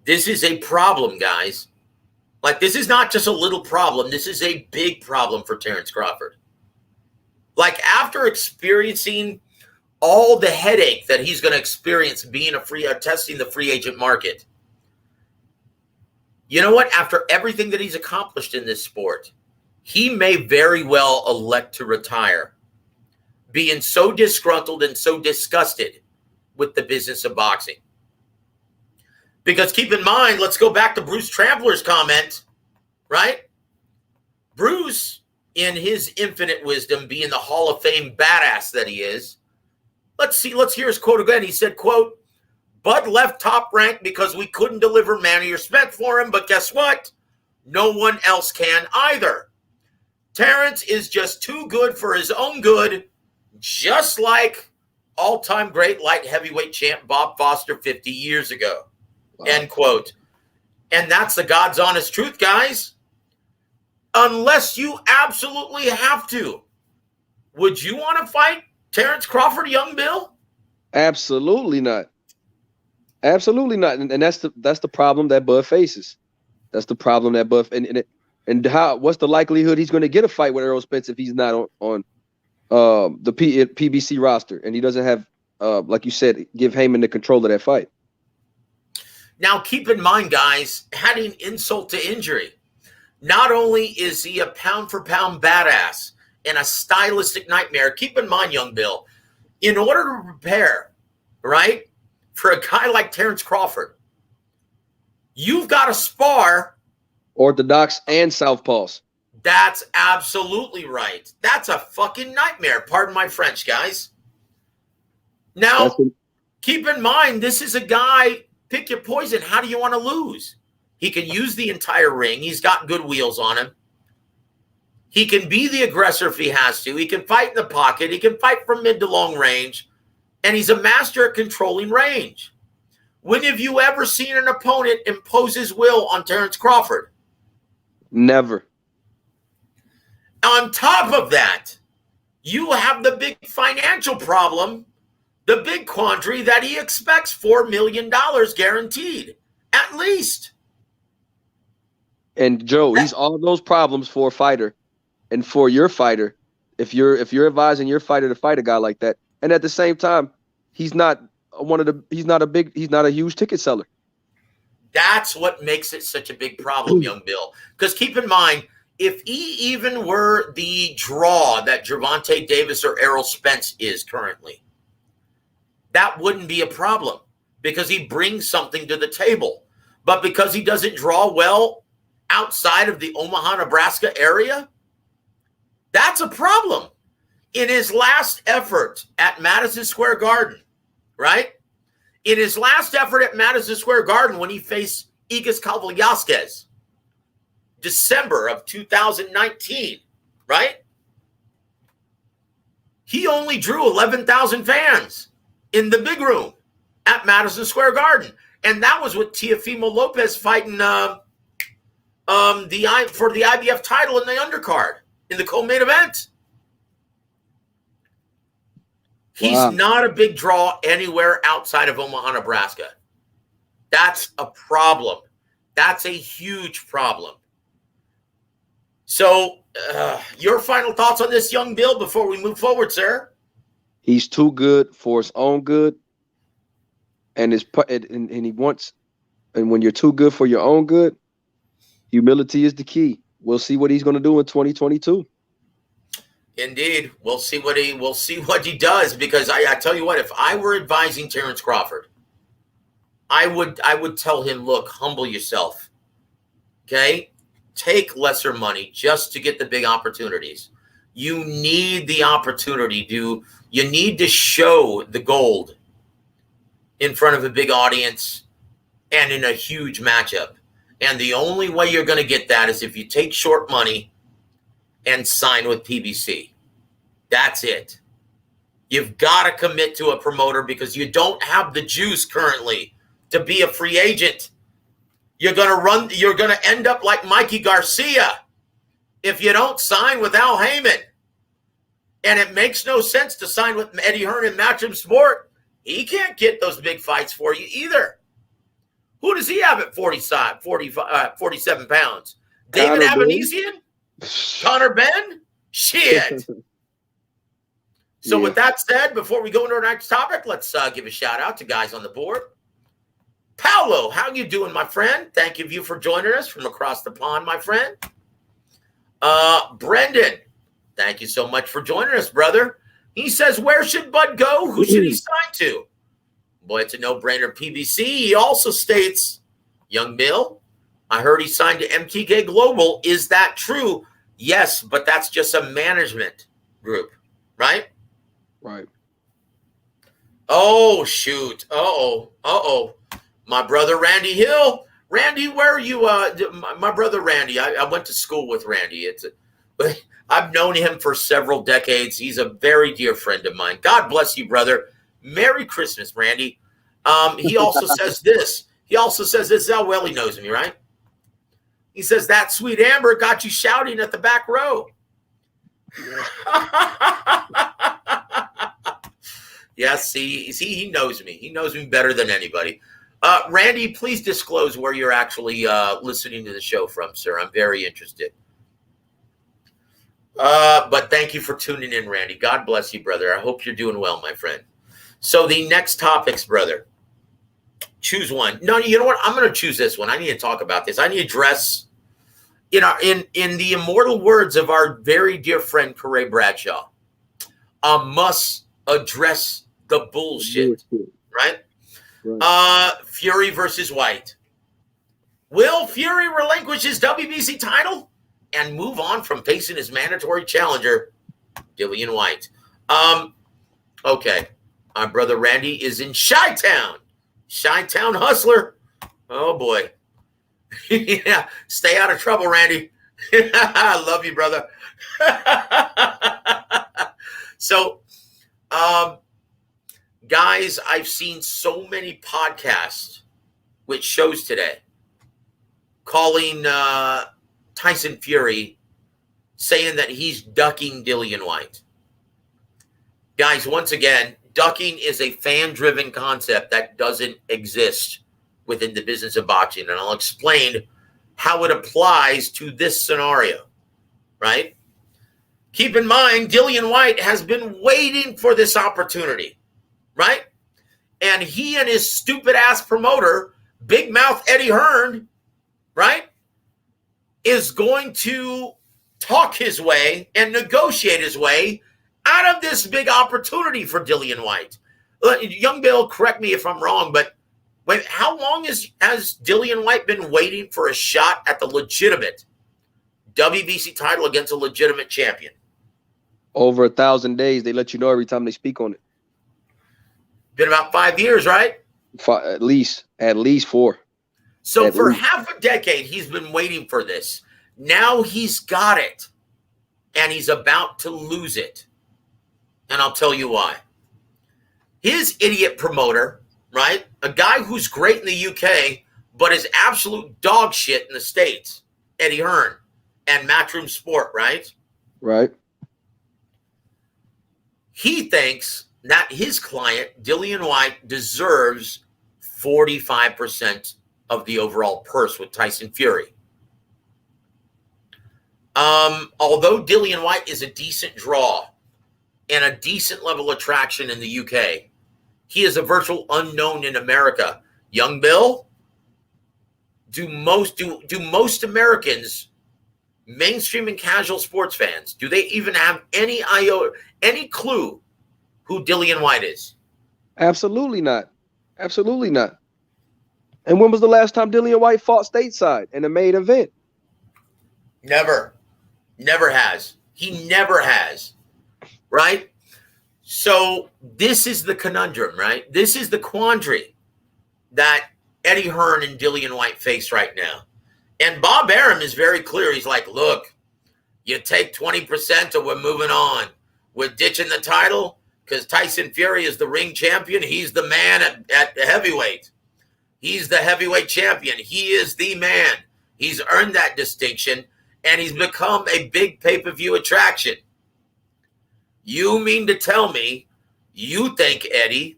This is a problem, guys. Like, this is not just a little problem. This is a big problem for Terrence Crawford. Like, after experiencing all the headache that he's going to experience being testing the free agent market, you know what? After everything that he's accomplished in this sport, he may very well elect to retire, being so disgruntled and so disgusted with the business of boxing. Because keep in mind, let's go back to Bruce Trampler's comment, right? Bruce, in his infinite wisdom, being the Hall of Fame badass that he is, let's hear his quote again. He said, quote, Bud left Top Rank because we couldn't deliver Manny or Spence for him, but guess what? No one else can either. Terrence is just too good for his own good, just like all-time great light heavyweight champ Bob Foster 50 years ago. Wow. End quote. And that's the God's honest truth, guys. Unless you absolutely have to. Would you want to fight Terrence Crawford, Young Bill? Absolutely not. Absolutely not. And that's the problem that Bud faces. That's the problem that Bud and what's the likelihood he's going to get a fight with Errol Spence if he's not on the PBC roster and he doesn't have like you said, give Haymon the control of that fight. Now keep in mind, guys, adding insult to injury. Not only is he a pound for pound badass and a stylistic nightmare, keep in mind, Young Bill, in order to prepare, right, for a guy like Terrence Crawford, you've got to spar orthodox and southpaws. That's absolutely right. That's a fucking nightmare. Pardon my French, guys. Now, keep in mind, this is a guy, pick your poison. How do you want to lose? He can use the entire ring. He's got good wheels on him. He can be the aggressor if he has to. He can fight in the pocket. He can fight from mid to long range. And he's a master at controlling range. When have you ever seen an opponent impose his will on Terrence Crawford? Never. On top of that, you have the big financial problem, the big quandary that he expects $4 million guaranteed, at least. And Joe, he's all those problems for a fighter, and for your fighter, if you're advising your fighter to fight a guy like that, and at the same time, he's not a huge ticket seller. That's what makes it such a big problem, Young Bill. Because keep in mind, if he even were the draw that Gervonta Davis or Errol Spence is currently, that wouldn't be a problem because he brings something to the table. But because he doesn't draw well outside of the Omaha, Nebraska area, that's a problem. In his last effort at Madison Square Garden, right? In his last effort at Madison Square Garden when he faced Ugas Calvillasquez, December of 2019, right? He only drew 11,000 fans in the big room at Madison Square Garden. And that was with Teofimo Lopez fighting for the IBF title in the undercard in the co-main event. He's not a big draw anywhere outside of Omaha, Nebraska. That's a problem. That's a huge problem. So, your final thoughts on this, Young Bill, before we move forward, sir? He's too good for his own good, and he wants. And when you're too good for your own good, humility is the key. We'll see what he's going to do in 2022. Indeed, we'll see what he does. Because I tell you what, if I were advising Terrence Crawford, I would tell him, look, humble yourself. Okay, take lesser money just to get the big opportunities. You need the opportunity. You need to show the gold in front of a big audience and in a huge matchup. And the only way you're going to get that is if you take short money and sign with PBC. That's it. You've got to commit to a promoter because you don't have the juice currently to be a free agent. You're going to end up like Mikey Garcia if you don't sign with Al Haymon. And it makes no sense to sign with Eddie Hearn in Matchroom Sport. He can't get those big fights for you either. Who does he have at 47 pounds? David Avanesian? Connor Ben? Shit. So with that said, before we go into our next topic, let's give a shout out to guys on the board. Paolo, how you doing, my friend? Thank you for joining us from across the pond, my friend. Brendan, thank you so much for joining us, brother. He says, where should Bud go? Who should he sign to? Boy, it's a no-brainer, PBC. He also states, Young Bill, I heard he signed to MTK Global. Is that true? Yes, but that's just a management group, right? Right. Oh, shoot. Uh-oh. My brother Randy Hill. Randy, where are you? My brother Randy. I went to school with Randy. I've known him for several decades. He's a very dear friend of mine. God bless you, brother. Merry Christmas, Randy. He also says this. This is how well he knows me, right? He says, that sweet Amber got you shouting at the back row. Yes, see, he knows me. He knows me better than anybody. Randy, please disclose where you're actually listening to the show from, sir. I'm very interested. But thank you for tuning in, Randy. God bless you, brother. I hope you're doing well, my friend. So the next topics, brother. Choose one. No, you know what? I'm going to choose this one. I need to talk about this. I need to address, in the immortal words of our very dear friend Corey Bradshaw, I must address the bullshit, right? Fury versus Whyte. Will Fury relinquish his WBC title and move on from facing his mandatory challenger, Dillian Whyte? Okay. Our brother Randy is in Chi-Town. Chi-Town hustler. Oh, boy. Yeah. Stay out of trouble, Randy. I love you, brother. So, guys, I've seen so many podcasts with shows today calling Tyson Fury, saying that he's ducking Dillian Whyte. Guys, once again, ducking is a fan-driven concept that doesn't exist within the business of boxing. And I'll explain how it applies to this scenario, right? Keep in mind, Dillian Whyte has been waiting for this opportunity, right? And he and his stupid-ass promoter, Big Mouth Eddie Hearn, right, is going to talk his way and negotiate his way out of this big opportunity for Dillian Whyte. Young Bill, correct me if I'm wrong, but how long has Dillian Whyte been waiting for a shot at the legitimate WBC title against a legitimate champion? Over 1,000 days. They let you know every time they speak on it. Been about 5 years, right? At least 4. So for half a decade, he's been waiting for this. Now he's got it, and he's about to lose it. And I'll tell you why. His idiot promoter, right, a guy who's great in the UK, but is absolute dog shit in the States, Eddie Hearn, and Matchroom Sport, right? Right. He thinks that his client, Dillian Whyte, deserves 45% of the overall purse with Tyson Fury. Although Dillian Whyte is a decent draw and a decent level attraction in the UK, he is a virtual unknown in America. Young Bill, do most Americans, mainstream and casual sports fans, do they even have any clue who Dillian Whyte is? Absolutely not. Absolutely not. And when was the last time Dillian Whyte fought stateside in a main event? Never. Never has. He never has. Right? So this is the conundrum, right? This is the quandary that Eddie Hearn and Dillian Whyte face right now. And Bob Arum is very clear. He's like, look, you take 20% or we're moving on. We're ditching the title because Tyson Fury is the ring champion. He's the man at heavyweight. He's the heavyweight champion. He is the man. He's earned that distinction, and he's become a big pay-per-view attraction. You mean to tell me you think, Eddie,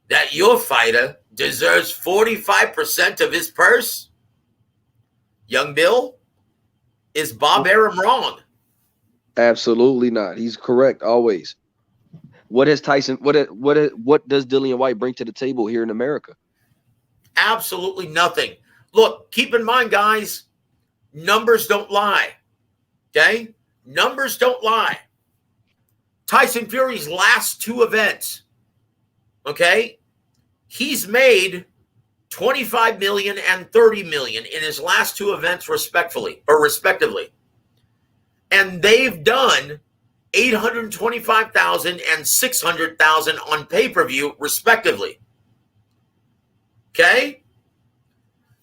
that your fighter deserves 45% of his purse? Young Bill, is Bob Arum wrong? Absolutely not. He's correct always. What has Tyson? What does Dillian Whyte bring to the table here in America? Absolutely nothing. Look, keep in mind, guys, numbers don't lie. Okay? Numbers don't lie. Tyson Fury's last 2 events, okay? He's made $25 million and $30 million in his last 2 events respectively. And they've done $825,000 and $600,000 on pay-per-view, respectively. Okay?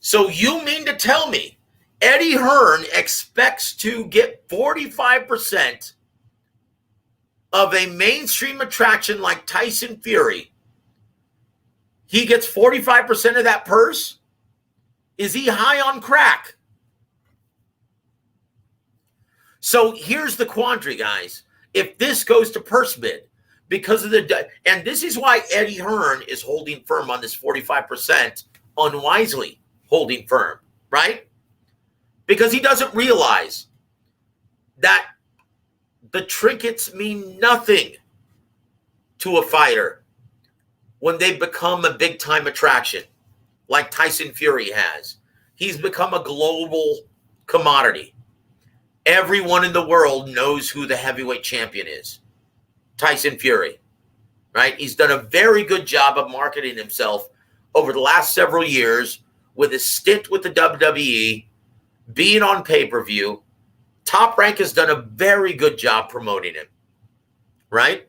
So you mean to tell me Eddie Hearn expects to get 45% of a mainstream attraction like Tyson Fury? He gets 45% of that purse? Is he high on crack? So here's the quandary, guys. If this goes to purse bid, because of and this is why Eddie Hearn is holding firm on this 45%, unwisely holding firm, right? Because he doesn't realize that the trinkets mean nothing to a fighter when they become a big-time attraction, like Tyson Fury has. He's become a global commodity. Everyone in the world knows who the heavyweight champion is, Tyson Fury, right? He's done a very good job of marketing himself over the last several years with his stint with the WWE, being on pay-per-view. Top Rank has done a very good job promoting him, right?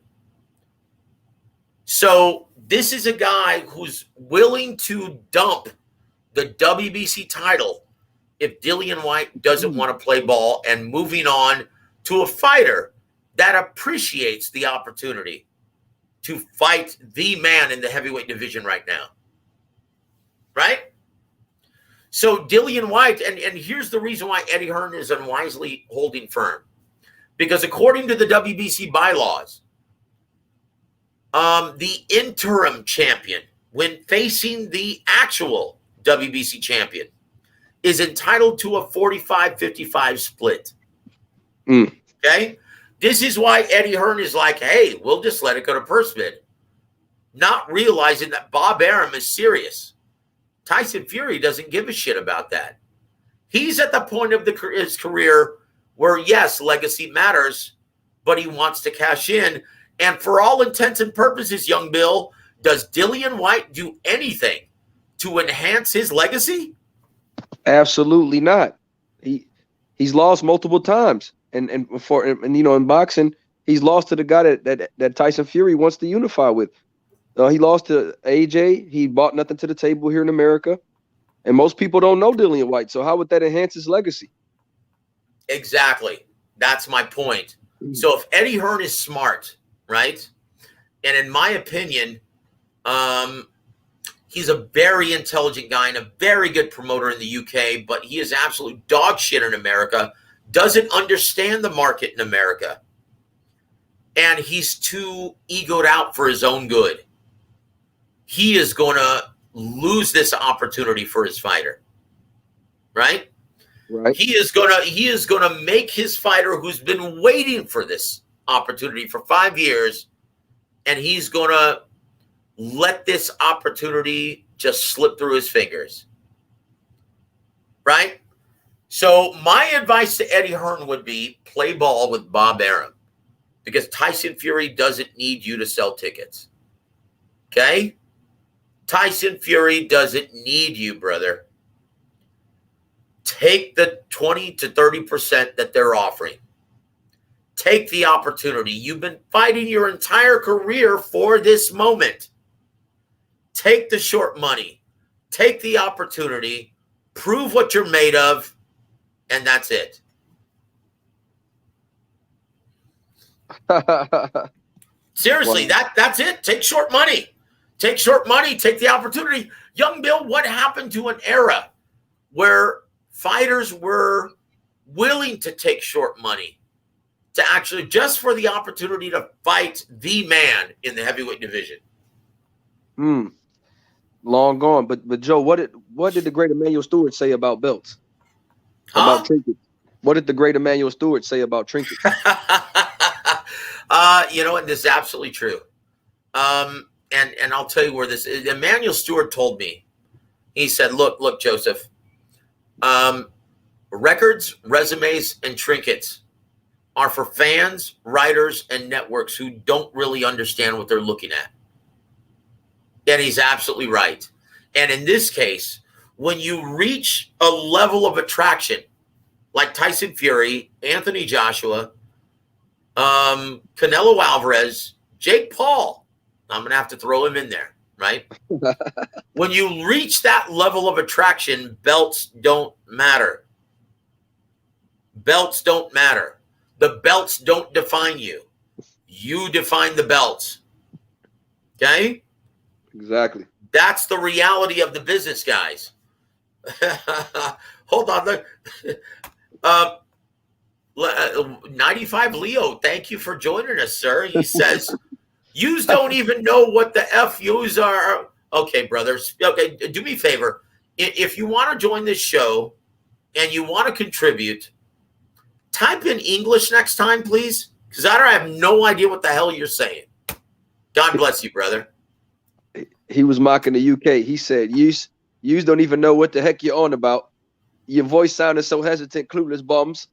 So this is a guy who's willing to dump the WBC title if Dillian Whyte doesn't want to play ball, and moving on to a fighter that appreciates the opportunity to fight the man in the heavyweight division right now. Right? So Dillian Whyte, and here's the reason why Eddie Hearn is unwisely holding firm. Because according to the WBC bylaws, the interim champion, when facing the actual WBC champion, is entitled to a 45-55 split. Okay? This is why Eddie Hearn is like, hey, we'll just let it go to purse bid. Not realizing that Bob Arum is serious. Tyson Fury doesn't give a shit about that. He's at the point of his career where, yes, legacy matters, but he wants to cash in. And for all intents and purposes, young Bill, does Dillian Whyte do anything to enhance his legacy? Absolutely not. He's lost multiple times, and you know, in boxing, he's lost to the guy that Tyson Fury wants to unify with. He lost to AJ. He brought nothing to the table here in America, and most people don't know Dillian Whyte. So how would that enhance his legacy? Exactly. That's my point. So if Eddie Hearn is smart, right, and in my opinion, he's a very intelligent guy and a very good promoter in the UK, but he is absolute dog shit in America, doesn't understand the market in America, and he's too egoed out for his own good. He is going to lose this opportunity for his fighter, right? Right. He is going to make his fighter, who's been waiting for this opportunity for 5 years, and he's going to let this opportunity just slip through his fingers. Right? So my advice to Eddie Hearn would be play ball with Bob Arum, because Tyson Fury doesn't need you to sell tickets. Okay? Tyson Fury doesn't need you, brother. Take the 20 to 30% that they're offering. Take the opportunity. You've been fighting your entire career for this moment. Take the short money, take the opportunity, prove what you're made of, and that's it. Seriously, wow. That's it. Take short money. Take short money, take the opportunity. Young Bill, what happened to an era where fighters were willing to take short money to actually just for the opportunity to fight the man in the heavyweight division? Long gone. But Joe, what did the great Emanuel Stewart say about belts? About trinkets? What did the great Emanuel Stewart say about trinkets? You know, and this is absolutely true. And I'll tell you where this is. Emanuel Stewart told me, he said, look, Joseph, records, resumes, and trinkets are for fans, writers, and networks who don't really understand what they're looking at. And he's absolutely right. And in this case, when you reach a level of attraction like Tyson Fury, Anthony Joshua, Canelo Alvarez, Jake Paul. I'm going to have to throw him in there, right? When you reach that level of attraction, belts don't matter. Belts don't matter. The belts don't define you. You define the belts. Okay? Exactly. That's the reality of the business, guys. Hold on. 95 Leo, thank you for joining us, sir. He says, yous don't even know what the F yous are. Okay, brothers. Okay, do me a favor. If you want to join this show and you want to contribute, type in English next time, please, because I have no idea what the hell you're saying. God bless you, brother. He was mocking the UK. He said, "Yous don't even know what the heck you're on about. Your voice sounded so hesitant, clueless bums."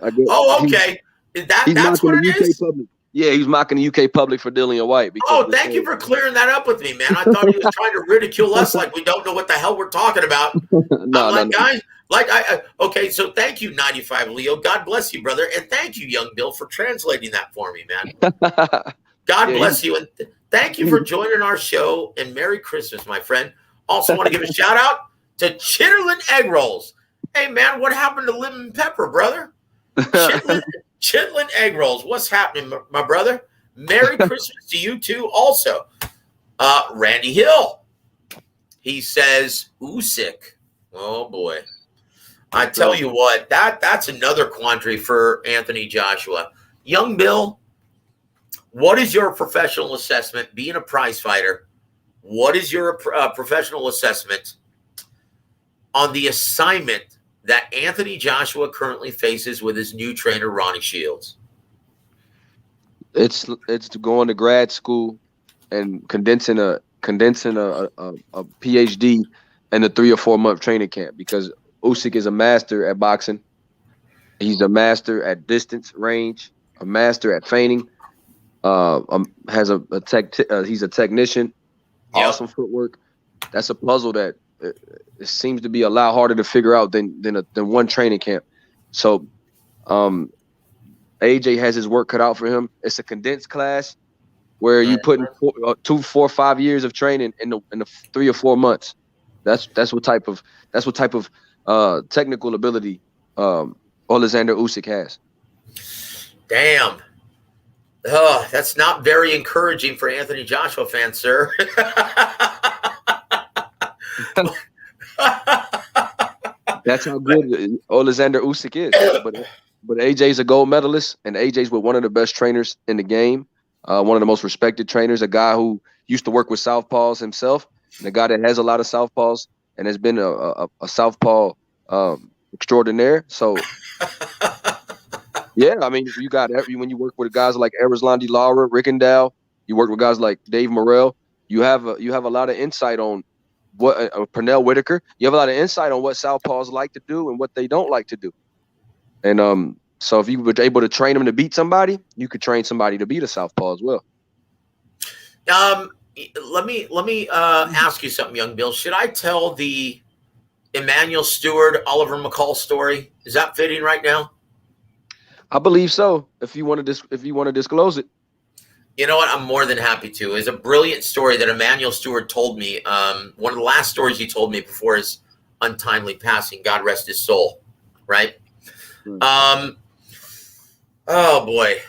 Oh, okay. That's what it is? Public. Yeah, he's mocking the UK public for Dillian Whyte. Oh, thank you for clearing that up with me, man. I thought he was trying to ridicule us like we don't know what the hell we're talking about. No. Guys, okay, so thank you, 95 Leo. God bless you, brother. And thank you, Young Bill, for translating that for me, man. God bless you. And thank you for joining our show. And Merry Christmas, my friend. Also want to give a shout out to Chitterlin Egg Rolls. Hey, man, what happened to Lemon Pepper, brother? Chitlin Egg Rolls. What's happening, my brother? Merry Christmas to you too. Also, Randy Hill. He says, Usyk. Oh boy. I tell you what, that's another quandary for Anthony Joshua. Young Bill, what is your professional assessment being a prize fighter? What is your professional assessment on the assignment that Anthony Joshua currently faces with his new trainer, Ronnie Shields? It's going to grad school and condensing a PhD in a 3 or 4 month training camp, because Usyk is a master at boxing. He's a master at distance, range, a master at feigning. He's a technician. Yep. Awesome footwork. That's a puzzle that it seems to be a lot harder to figure out than one training camp. So, AJ has his work cut out for him. It's a condensed class where you put in 2, 4, 5 years of training in the 3 or 4 months. That's what type of technical ability Alexander Usyk has. Damn. Oh, that's not very encouraging for Anthony Joshua fans, sir. That's how good Alexander Usyk is. But AJ's a gold medalist, and AJ's with one of the best trainers in the game, one of the most respected trainers, a guy who used to work with southpaws himself, and a guy that has a lot of southpaws and has been a southpaw extraordinaire. So, yeah, I mean, you got when you work with guys like Erislandy Lara, Rickendale, you work with guys like Dave Morrell, you have a lot of insight on what Pernell Whitaker. You have a lot of insight on what southpaws like to do and what they don't like to do. And so if you were able to train them to beat somebody, you could train somebody to beat a southpaw as well. Let me ask you something, Young Bill. Should I tell the Emanuel Stewart, Oliver McCall story? Is that fitting right now? I believe so. If you want to disclose it. You know what? I'm more than happy to. It's a brilliant story that Emanuel Stewart told me. One of the last stories he told me before his untimely passing. God rest his soul. Right? Oh boy.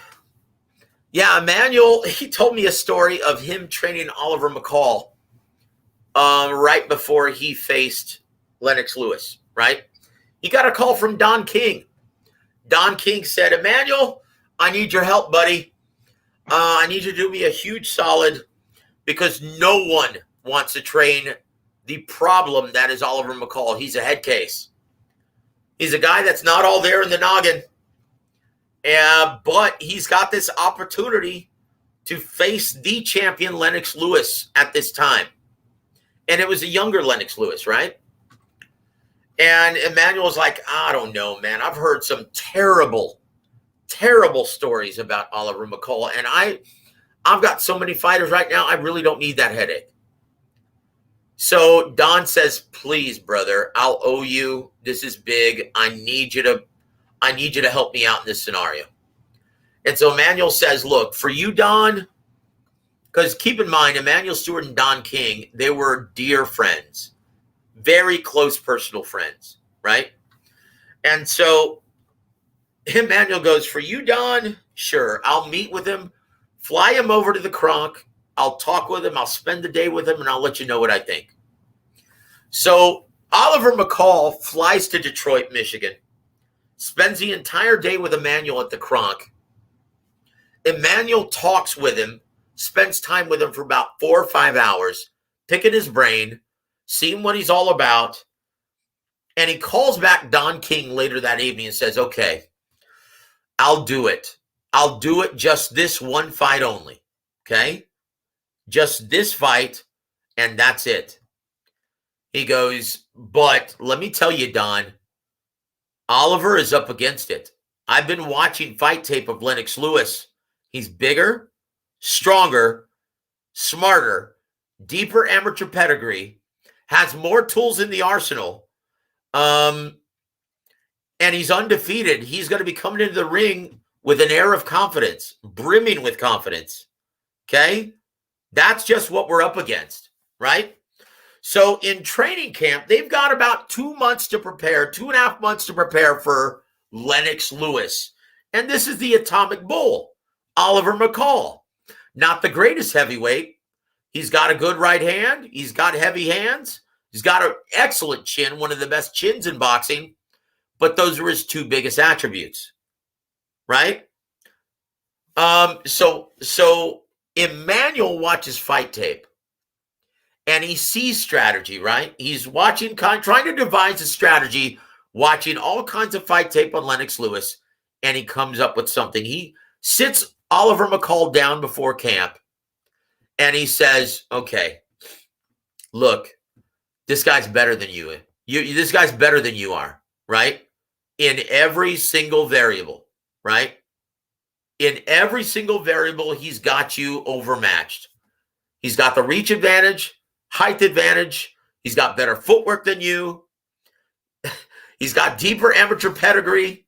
Yeah, Emanuel, he told me a story of him training Oliver McCall right before he faced Lennox Lewis, right? He got a call from Don King. Don King said, Emanuel, I need your help, buddy. I need you to do me a huge solid, because no one wants to train the problem that is Oliver McCall. He's a head case. He's a guy that's not all there in the noggin. But he's got this opportunity to face the champion Lennox Lewis at this time. And it was a younger Lennox Lewis, right? And Emanuel's like, I don't know, man. I've heard some terrible, terrible stories about Oliver McCall. And I've got so many fighters right now, I really don't need that headache. So Don says, please, brother, I'll owe you. This is big. I need you to help me out in this scenario. And so Emanuel says, look, for you, Don, because keep in mind, Emanuel Stewart and Don King, they were dear friends, very close personal friends, right? And so Emanuel goes, for you, Don, sure, I'll meet with him, fly him over to the Kronk. I'll talk with him. I'll spend the day with him, and I'll let you know what I think. So Oliver McCall flies to Detroit, Michigan, spends the entire day with Emanuel at the Kronk. Emanuel talks with him, spends time with him for about 4 or 5 hours, picking his brain, seeing what he's all about. And he calls back Don King later that evening and says, okay, I'll do it. I'll do it just this one fight only. Okay? Just this fight, and that's it. He goes, but let me tell you, Don, Oliver is up against it. I've been watching fight tape of Lennox Lewis. He's bigger, stronger, smarter, deeper amateur pedigree, has more tools in the arsenal, and he's undefeated. He's going to be coming into the ring with an air of confidence, brimming with confidence. Okay? That's just what we're up against, right? So in training camp, they've got about 2 months to prepare, 2.5 months to prepare for Lennox Lewis. And this is the Atomic Bull, Oliver McCall. Not the greatest heavyweight. He's got a good right hand. He's got heavy hands. He's got an excellent chin, one of the best chins in boxing. But those are his 2 biggest attributes, right? So Emanuel watches fight tape. And he sees strategy, right? He's watching, trying to devise a strategy, watching all kinds of fight tape on Lennox Lewis, and he comes up with something. He sits Oliver McCall down before camp, and he says, okay, look, this guy's better than you. This guy's better than you are, right? In every single variable, right? In every single variable, he's got you overmatched. He's got the reach advantage, height advantage. He's got better footwork than you. He's got deeper amateur pedigree.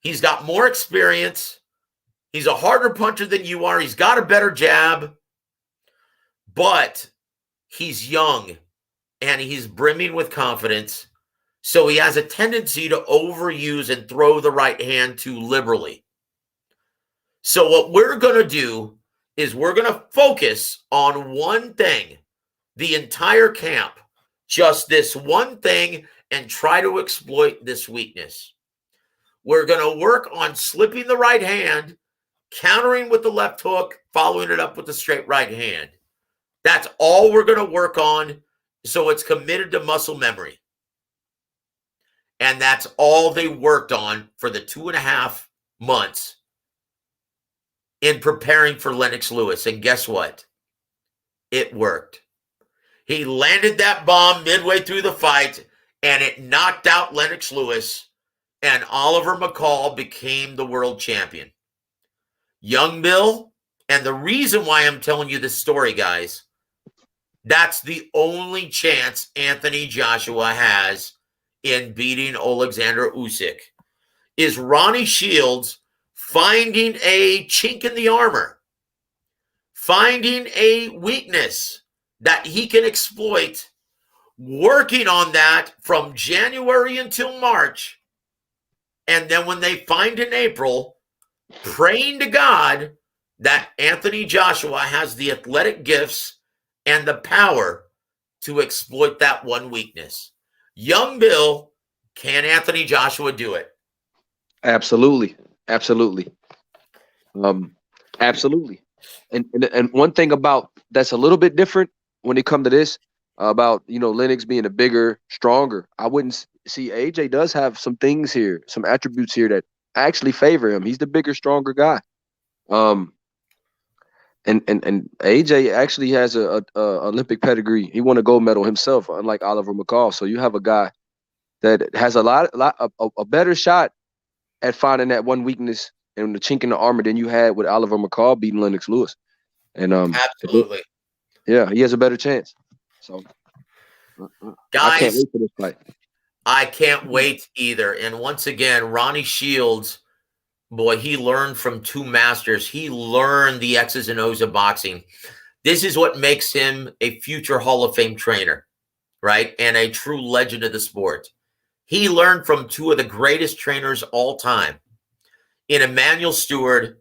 He's got more experience. He's a harder puncher than you are. He's got a better jab. But he's young and he's brimming with confidence. So he has a tendency to overuse and throw the right hand too liberally. So what we're going to do is we're going to focus on one thing the entire camp, just this one thing, and try to exploit this weakness. We're going to work on slipping the right hand, countering with the left hook, following it up with the straight right hand. That's all we're going to work on, so it's committed to muscle memory. And that's all they worked on for the 2.5 months in preparing for Lennox Lewis. And guess what? It worked. He landed that bomb midway through the fight, and it knocked out Lennox Lewis, and Oliver McCall became the world champion. Young Bill, and the reason why I'm telling you this story, guys, that's the only chance Anthony Joshua has in beating Alexander Usyk, is Ronnie Shields finding a chink in the armor, finding a weakness that he can exploit, working on that from January until March. And then when they find in April, praying to God that Anthony Joshua has the athletic gifts and the power to exploit that one weakness. Young Bill, can Anthony Joshua do it? Absolutely. Absolutely. Absolutely. And one thing about that's a little bit different when it comes to this about, Lennox being a bigger, stronger. I wouldn't see AJ does have some things here, some attributes here that actually favor him. He's the bigger, stronger guy. And AJ actually has a Olympic pedigree. He won a gold medal himself, unlike Oliver McCall. So you have a guy that has a better shot at finding that one weakness and the chink in the armor than you had with Oliver McCall beating Lennox Lewis. And Absolutely. Yeah, he has a better chance. So guys, I can't wait for this fight. I can't wait either. And once again, Ronnie Shields Boy, he learned from two masters. He learned the X's and O's of boxing. This is what makes him a future Hall of Fame trainer, right? And a true legend of the sport. He learned from two of the greatest trainers all time, in Emanuel Stewart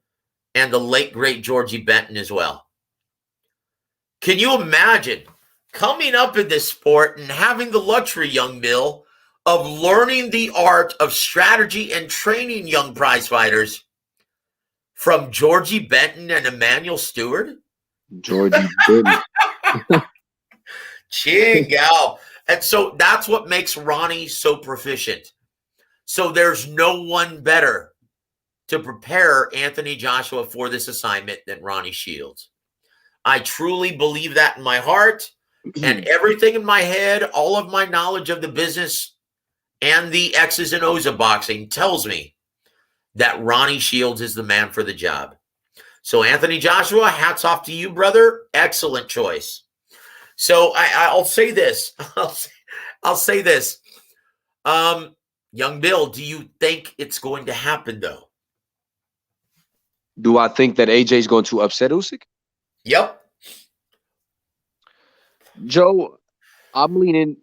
and the late, great Georgie Benton as well. Can you imagine coming up in this sport and having the luxury, young Bill, of learning the art of strategy and training young prize fighters from Georgie Benton and Emanuel Stewart? Georgie Benton. Chingal. And so that's what makes Ronnie so proficient. So there's no one better to prepare Anthony Joshua for this assignment than Ronnie Shields. I truly believe that in my heart, and everything in my head, all of my knowledge of the business and the X's and O's of boxing tells me that Ronnie Shields is the man for the job. So Anthony Joshua, hats off to you, brother. Excellent choice. So I'll say this. I'll say this. Young Bill, do you think it's going to happen, though? Do I think that AJ is going to upset Usyk? Yep. Joe, I'm leaning.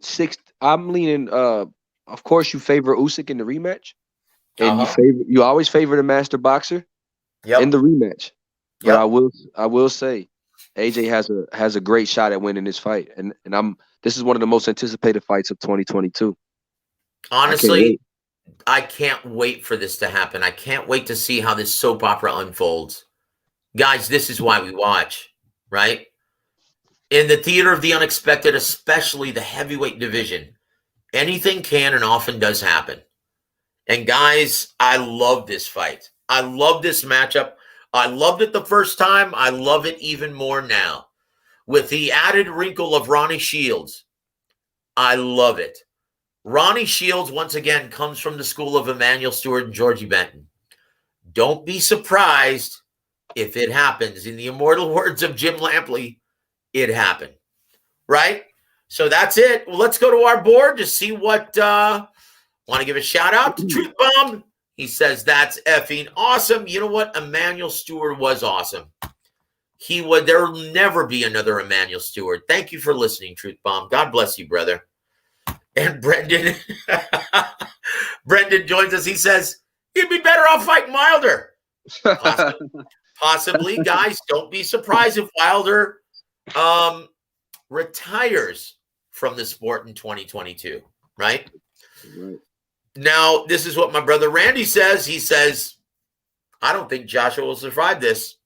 Of course, you favor Usyk in the rematch, and you always favor the master boxer in the rematch. But I will say, AJ has a great shot at winning this fight, and this is one of the most anticipated fights of 2022. Honestly, I can't wait for this to happen. I can't wait to see how this soap opera unfolds. Guys, this is why we watch, right? In the theater of the unexpected, especially the heavyweight division, anything can and often does happen. And guys, I love this fight. I love this matchup. I loved it the first time. I love it even more now. With the added wrinkle of Ronnie Shields, I love it. Ronnie Shields, once again, comes from the school of Emanuel Stewart and Georgie Benton. Don't be surprised if it happens. In the immortal words of Jim Lampley, it happened. Right? So that's it. Well, let's go to our board to see what... want to give a shout out to Truth Bomb. He says, that's effing awesome. You know what? Emanuel Stewart was awesome. There will never be another Emanuel Stewart. Thank you for listening, Truth Bomb. God bless you, brother. And Brendan joins us. He says, he'd be better off fighting Wilder. Possibly. Guys, don't be surprised if Wilder retires from the sport in 2022, right? Now, this is what my brother Randy says. He says, I don't think Joshua will survive this.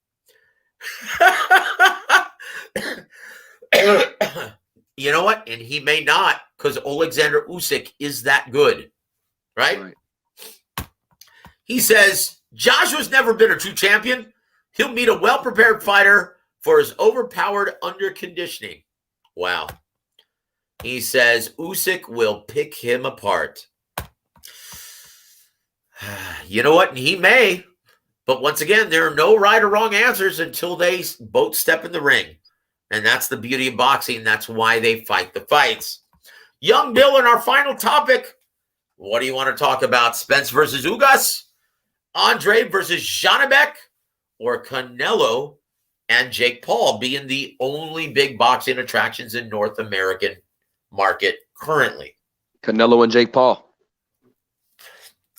You know what? And he may not, because Alexander Usyk is that good, right? He says, Joshua's never been a true champion. He'll meet a well-prepared fighter for his overpowered under-conditioning. Wow. He says, Usyk will pick him apart. You know what? He may. But once again, there are no right or wrong answers until they both step in the ring. And that's the beauty of boxing. That's why they fight the fights. Young Bill, in our final topic, what do you want to talk about? Spence versus Ugas? Andrade versus Janibek? Or Canelo and Jake Paul being the only big boxing attractions in North American market currently? Canelo and Jake Paul.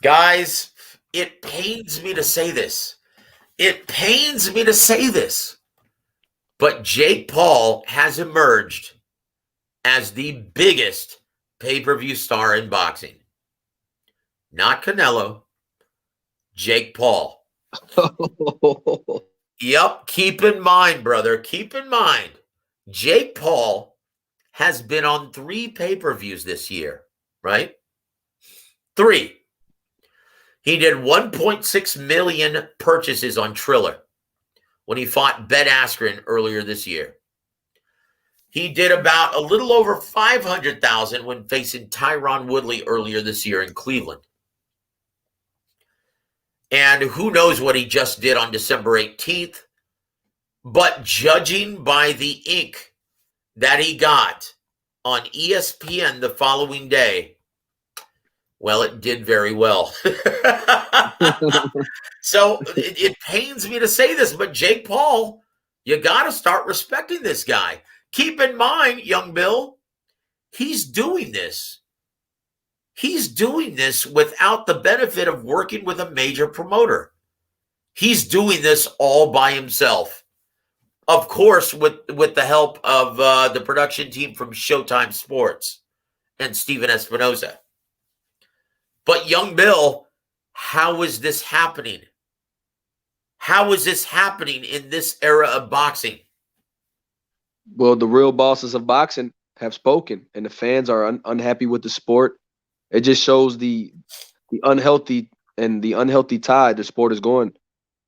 Guys, it pains me to say this. But Jake Paul has emerged as the biggest pay-per-view star in boxing. Not Canelo, Jake Paul. Yep, keep in mind, brother. Keep in mind, Jake Paul has been on 3 pay-per-views this year, right? 3. He did 1.6 million purchases on Triller when he fought Ben Askren earlier this year. He did about a little over 500,000 when facing Tyron Woodley earlier this year in Cleveland. And who knows what he just did on December 18th. But judging by the ink that he got on ESPN the following day, Well, it did very well. So it pains me to say this, but Jake Paul, you got to start respecting this guy. Keep in mind, young Bill, he's doing this. He's doing this without the benefit of working with a major promoter. He's doing this all by himself. Of course, with the help of the production team from Showtime Sports and Steven Espinoza. But young Bill, how is this happening? How is this happening in this era of boxing? Well, the real bosses of boxing have spoken, and the fans are unhappy with the sport. It just shows the unhealthy tide the sport is going,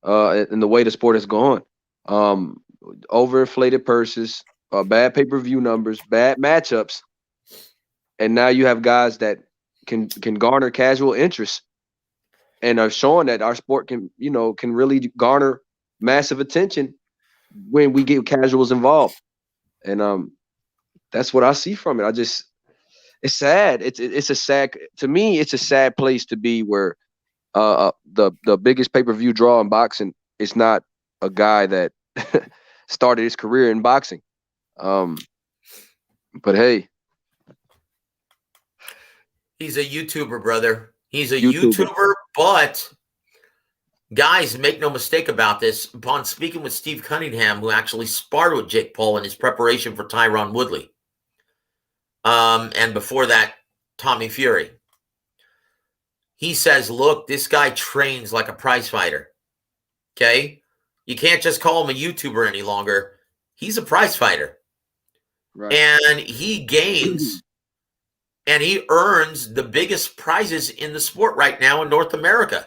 and the way the sport has gone. Overinflated purses, bad pay-per-view numbers, bad matchups, and now you have guys that can garner casual interest and are showing that our sport can really garner massive attention when we get casuals involved. And that's what I see from it. It's sad. It's a sad, to me, it's a sad place to be where the biggest pay-per-view draw in boxing is not a guy that started his career in boxing. But hey, he's a YouTuber, brother. He's a YouTuber, but guys, make no mistake about this. Upon speaking with Steve Cunningham, who actually sparred with Jake Paul in his preparation for Tyron Woodley, and before that, Tommy Fury, he says, look, this guy trains like a prize fighter. Okay? You can't just call him a YouTuber any longer. He's a prize fighter. right. And he gains and he earns the biggest prizes in the sport right now in North America.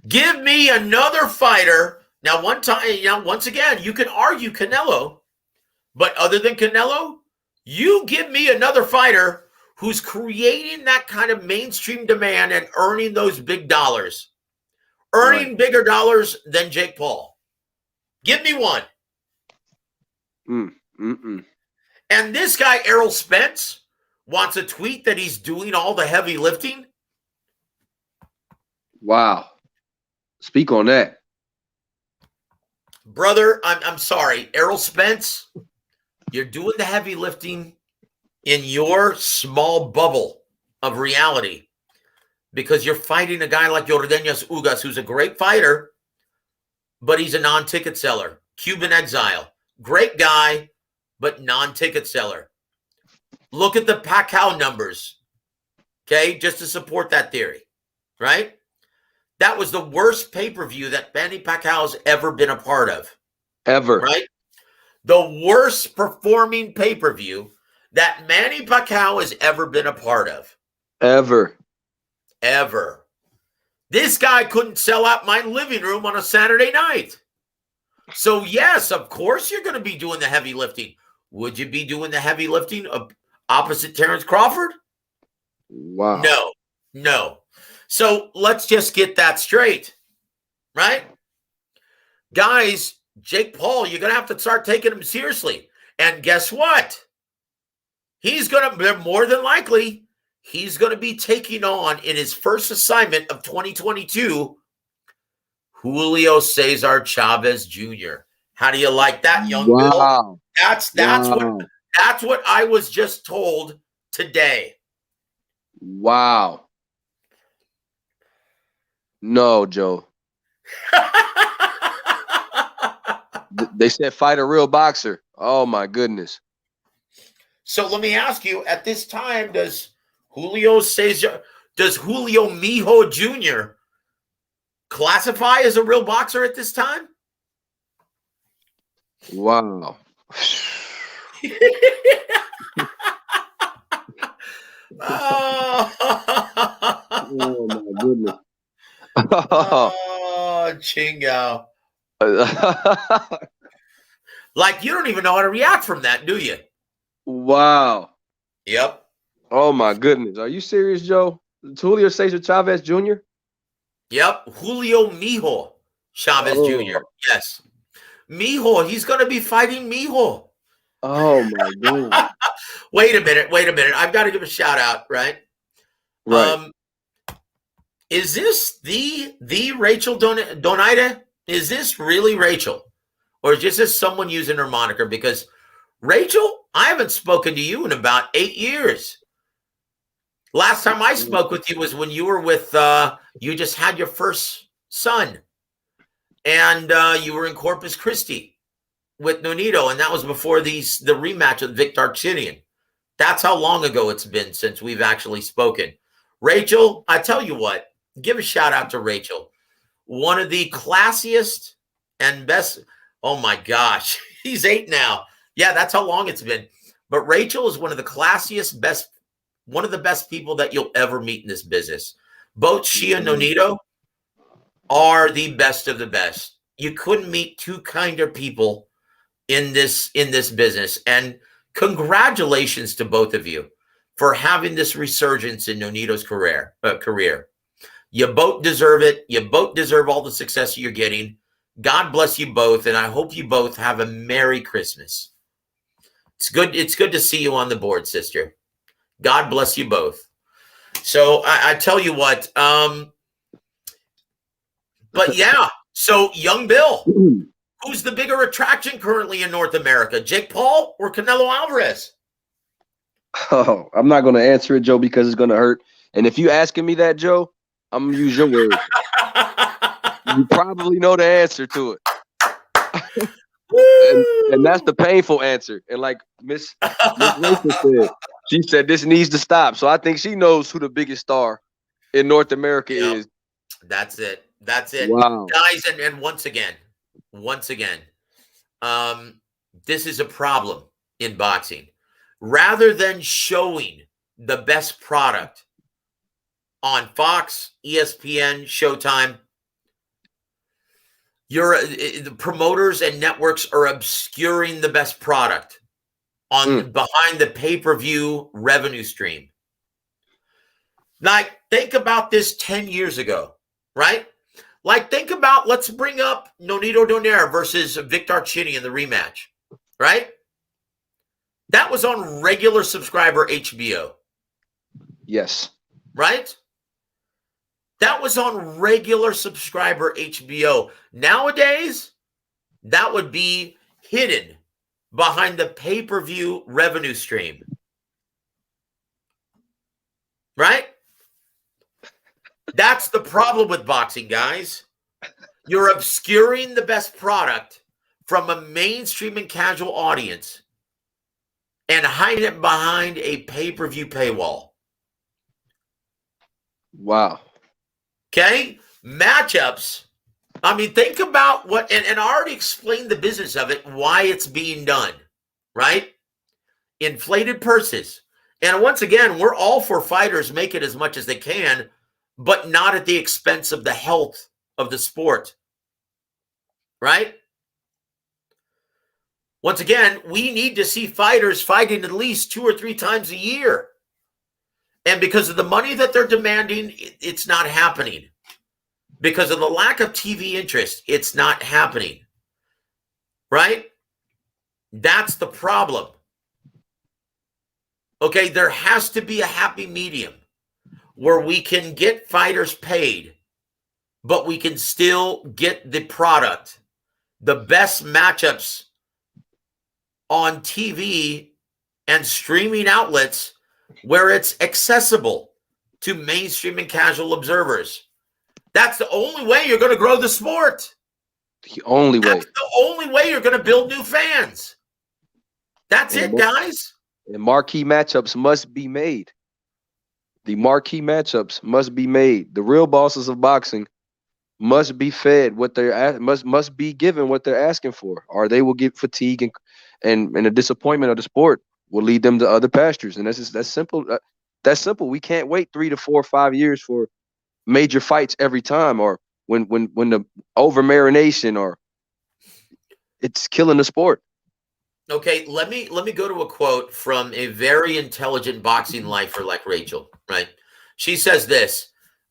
Give me another fighter. Now, once again, you can argue Canelo, but other than Canelo, you give me another fighter who's creating that kind of mainstream demand and earning those big dollars, earning bigger dollars than Jake Paul. Give me one. And this guy, Errol Spence, wants a tweet that he's doing all the heavy lifting. Wow. Speak on that. Brother, I'm sorry. Errol Spence, you're doing the heavy lifting in your small bubble of reality because you're fighting a guy like Vs.Ugas, who's a great fighter, but he's a non-ticket seller. Cuban exile. Great guy, but non-ticket seller. Look at the Pacquiao numbers, okay, just to support that theory, right? That was the worst pay-per-view that Manny Pacquiao's ever been a part of. Ever. Right? The worst performing pay-per-view that Manny Pacquiao has ever been a part of. Ever. This guy couldn't sell out my living room on a Saturday night. So, yes, of course you're going to be doing the heavy lifting. Would you be doing the heavy lifting opposite Terrence Crawford? Wow. No. So let's just get that straight, right? Guys, Jake Paul, you're going to have to start taking him seriously. And guess what? He's going to, more than likely, he's going to be taking on in his first assignment of 2022, Julio Cesar Chavez Jr. How do you like that, young Bill? That's what I was just told today. Wow. No, Joe. They said fight a real boxer. Oh my goodness. So let me ask you, at this time, does Julio Mijo Jr. classify as a real boxer at this time? Wow. Oh my goodness. Oh, Chingo. Like, you don't even know how to react from that, do you? Wow. Yep. Oh my goodness. Are you serious, Joe? Julio Cesar Chavez Jr.? Yep. Julio Mijo Chavez Jr. Yes. Mijo. He's going to be fighting Mijo. Oh my God. Wait a minute. I've got to give a shout out, right? Right. Is this the Rachel Donaida? Is this really Rachel? Or is this someone using her moniker? Because Rachel, I haven't spoken to you in about 8 years. Last time I spoke with you was when you were with, you just had your first son. And you were in Corpus Christi with Nonito. And that was before the rematch with Vic Darchinyan. That's how long ago it's been since we've actually spoken. Rachel, I tell you what, give a shout out to Rachel. One of the classiest and best. Oh my gosh, he's 8 now. Yeah, that's how long it's been. But Rachel is one of the classiest, one of the best people that you'll ever meet in this business. Both she and Nonito are the best of the best. You couldn't meet two kinder people in this business. And congratulations to both of you for having this resurgence in Nonito's career. You both deserve it. You both deserve all the success you're getting. God bless you both, and I hope you both have a Merry Christmas. It's good to see you on the board, sister. God bless you both. So I tell you what, but yeah, so Young Bill, who's the bigger attraction currently in North America, Jake Paul or Canelo Alvarez? Oh, I'm not going to answer it, Joe, because it's going to hurt. And if you asking me that, Joe, I'm going to use your word. You probably know the answer to it. and that's the painful answer. And like Miss Rachel said, she said this needs to stop. So I think she knows who the biggest star in North America is. That's it. That's it. Wow. Guys, and once again, this is a problem in boxing. Rather than showing the best product on Fox, ESPN, Showtime, the promoters and networks are obscuring the best product on behind the pay-per-view revenue stream. Like, think about this 10 years ago, right? Like, think about, let's bring up Nonito Donaire versus Vic Darchinyan in the rematch, right? That was on regular subscriber HBO. Yes. Right? That was on regular subscriber HBO. Nowadays, that would be hidden behind the pay-per-view revenue stream. Right? That's the problem with boxing, guys. You're obscuring the best product from a mainstream and casual audience and hiding it behind a pay-per-view paywall. Wow. Okay? Matchups. I mean, think about what, and I already explained the business of it, why it's being done, right? Inflated purses. And once again, we're all for fighters make it as much as they can, but not at the expense of the health of the sport, right? Once again, we need to see fighters fighting at least 2 or 3 times a year. And because of the money that they're demanding, it's not happening. Because of the lack of TV interest, it's not happening. Right? That's the problem. Okay, there has to be a happy medium where we can get fighters paid, but we can still get the product, the best matchups on TV and streaming outlets where it's accessible to mainstream and casual observers. That's the only way you're going to grow the sport. The only way. That's the only way you're going to build new fans. That's it, guys. And marquee matchups must be made. The marquee matchups must be made. The real bosses of boxing must be fed what they're must be given what they're asking for, or they will get fatigue and the disappointment of the sport will lead them to other pastures. And that's simple. That's simple. We can't wait 3 to 4 or 5 years for major fights every time, or when the over marination, or it's killing the sport. Okay, let me go to a quote from a very intelligent boxing lifer like Rachel, right? She says this: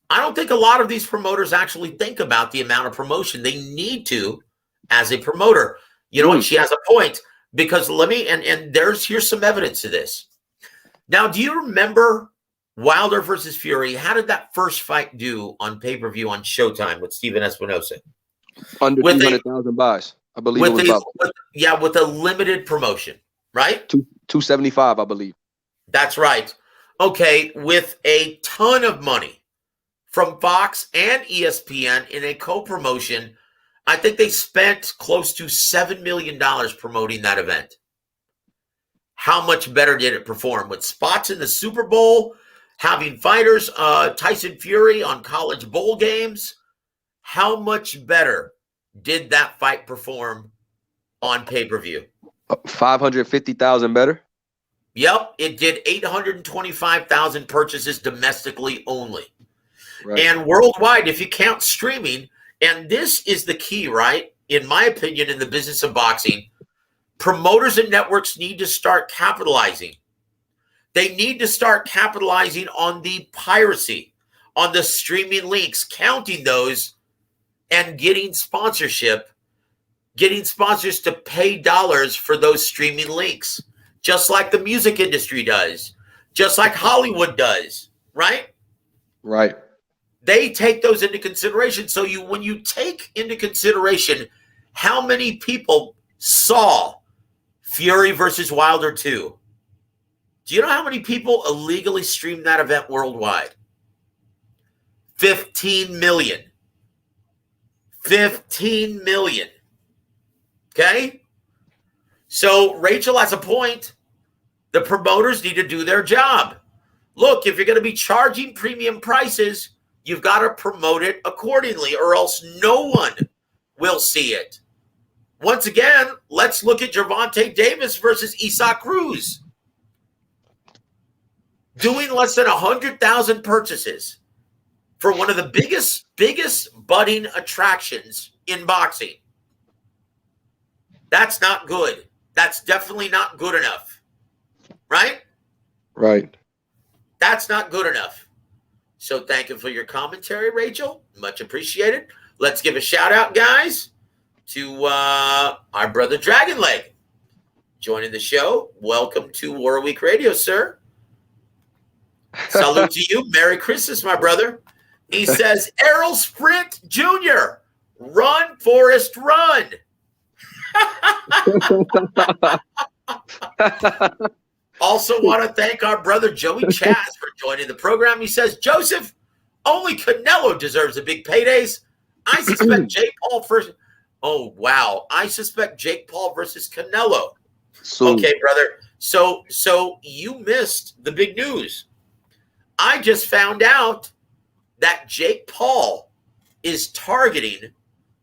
I don't think a lot of these promoters actually think about the amount of promotion they need to as a promoter. You know what? She has a point, because here's some evidence to this. Now, do you remember Wilder versus Fury. How did that first fight do on pay-per-view on Showtime with Steven Espinosa? Under With 200,000 buys. I believe it was about with a limited promotion, right? 275, I believe. That's right. Okay, with a ton of money from Fox and ESPN in a co-promotion, I think they spent close to $7 million promoting that event. How much better did it perform? With spots in the Super Bowl, having fighters, Tyson Fury on college bowl games, how much better did that fight perform on pay-per-view? 550,000 better? Yep, it did 825,000 purchases domestically only. Right. And worldwide, if you count streaming, and this is the key, right? In my opinion, in the business of boxing, promoters and networks need to start capitalizing. They need to start capitalizing on the piracy, on the streaming links, counting those and getting sponsorship, getting sponsors to pay dollars for those streaming links, just like the music industry does, just like Hollywood does, right? Right. They take those into consideration. So when you take into consideration how many people saw Fury versus Wilder 2, do you know how many people illegally streamed that event worldwide? 15 million. 15 million. Okay? So Rachel has a point. The promoters need to do their job. Look, if you're going to be charging premium prices, you've got to promote it accordingly, or else no one will see it. Once again, let's look at Gervonta Davis versus Isaac Cruz. Doing less than 100,000 purchases for one of the biggest budding attractions in boxing. That's not good. That's definitely not good enough. Right? Right. That's not good enough. So thank you for your commentary, Rachel. Much appreciated. Let's give a shout out, guys, to our brother Dragon Leg joining the show. Welcome to War Week Radio, sir. Salute to you. Merry Christmas, my brother. He says, Errol Sprint Jr., run, Forrest, run. Also want to thank our brother Joey Chaz for joining the program. He says, Joseph, only Canelo deserves the big paydays. I suspect Jake Paul versus... Oh, wow. I suspect Jake Paul versus Canelo. Okay, brother. So you missed the big news. I just found out that Jake Paul is targeting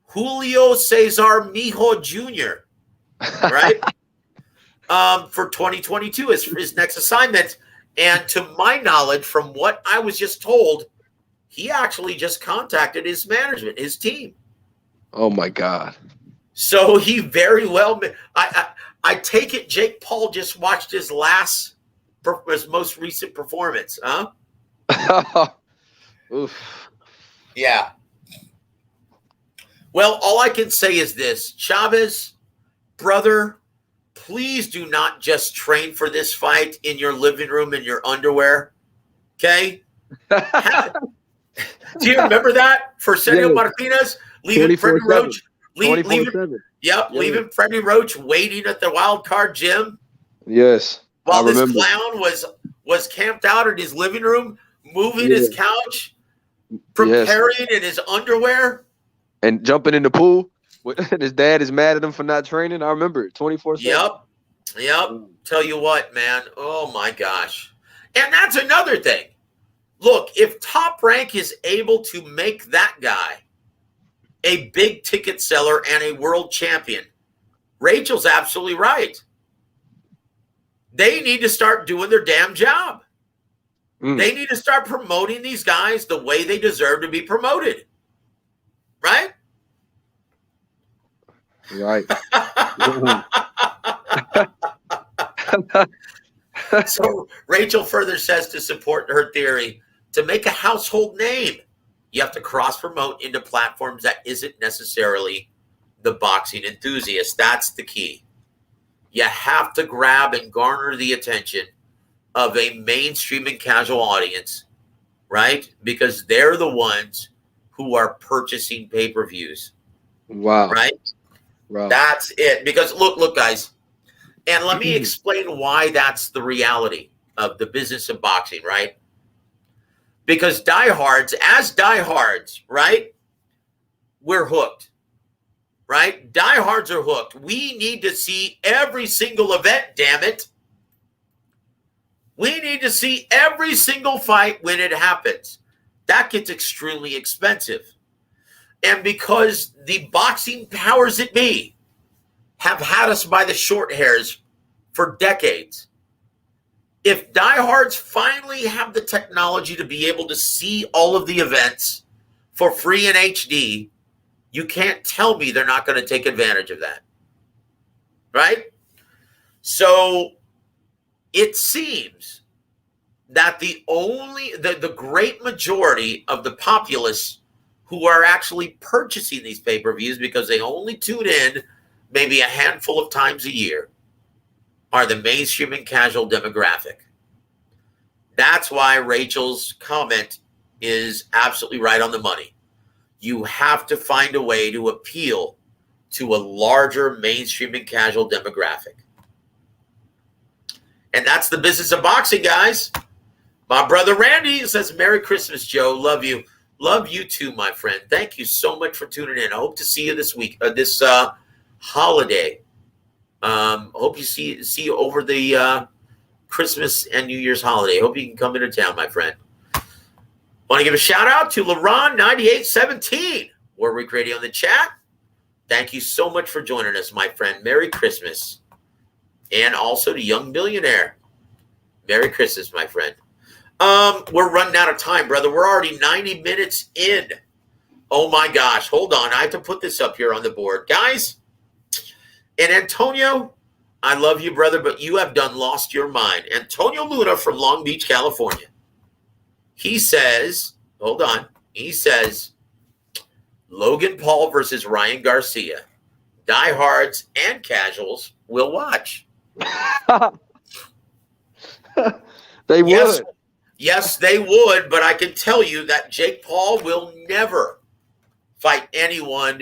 Julio Cesar Mijo Jr., right? For 2022 as his next assignment. And to my knowledge, from what I was just told, he actually just contacted his management, his team. Oh, my God. So he very well – I take it Jake Paul just watched his most recent performance, huh? Oof. Yeah. Well, all I can say is this. Chavez, brother, please do not just train for this fight in your living room in your underwear. Okay? Do you remember that? For Sergio Martinez, leaving Freddie Roach. Leaving Freddie Roach waiting at the wild card gym. Yes. While this clown was camped out in his living room, moving his couch, preparing in his underwear. And jumping in the pool. His dad is mad at him for not training. I remember it. 24/7. Yep. Tell you what, man. Oh, my gosh. And that's another thing. Look, if Top Rank is able to make that guy a big ticket seller and a world champion, Rachel's absolutely right. They need to start doing their damn job. They need to start promoting these guys the way they deserve to be promoted. Right? Right. So Rachel further says, to support her theory, to make a household name, you have to cross-promote into platforms that isn't necessarily the boxing enthusiast. That's the key. You have to grab and garner the attention of a mainstream and casual audience, right? Because they're the ones who are purchasing pay-per-views. Wow. Right? Wow. That's it. Because look, guys, and let me explain why that's the reality of the business of boxing, right? Because diehards, right? We're hooked, right? Diehards are hooked. We need to see every single event, damn it. We need to see every single fight when it happens. That gets extremely expensive. And because the boxing powers that be have had us by the short hairs for decades, if diehards finally have the technology to be able to see all of the events for free in HD, you can't tell me they're not going to take advantage of that. Right? So it seems that the great majority of the populace who are actually purchasing these pay-per-views, because they only tune in maybe a handful of times a year, are the mainstream and casual demographic. That's why Rachel's comment is absolutely right on the money. You have to find a way to appeal to a larger mainstream and casual demographic. And that's the business of boxing, guys. My brother Randy says, Merry Christmas, Joe. Love you. Love you too, my friend. Thank you so much for tuning in. I hope to see you this week, this holiday. Hope you see you over the Christmas and New Year's holiday. Hope you can come into town, my friend. Want to give a shout out to LaRon9817, Warwick Radio in the chat. Thank you so much for joining us, my friend. Merry Christmas. And also to Young Billionaire. Merry Christmas, my friend. We're running out of time, brother. We're already 90 minutes in. Oh my gosh. Hold on. I have to put this up here on the board. Guys, and Antonio, I love you, brother, but you have lost your mind. Antonio Luna from Long Beach, California. He says, hold on. He says, Logan Paul versus Ryan Garcia. Diehards and casuals will watch. They would. Yes, they would, but I can tell you that Jake Paul will never fight anyone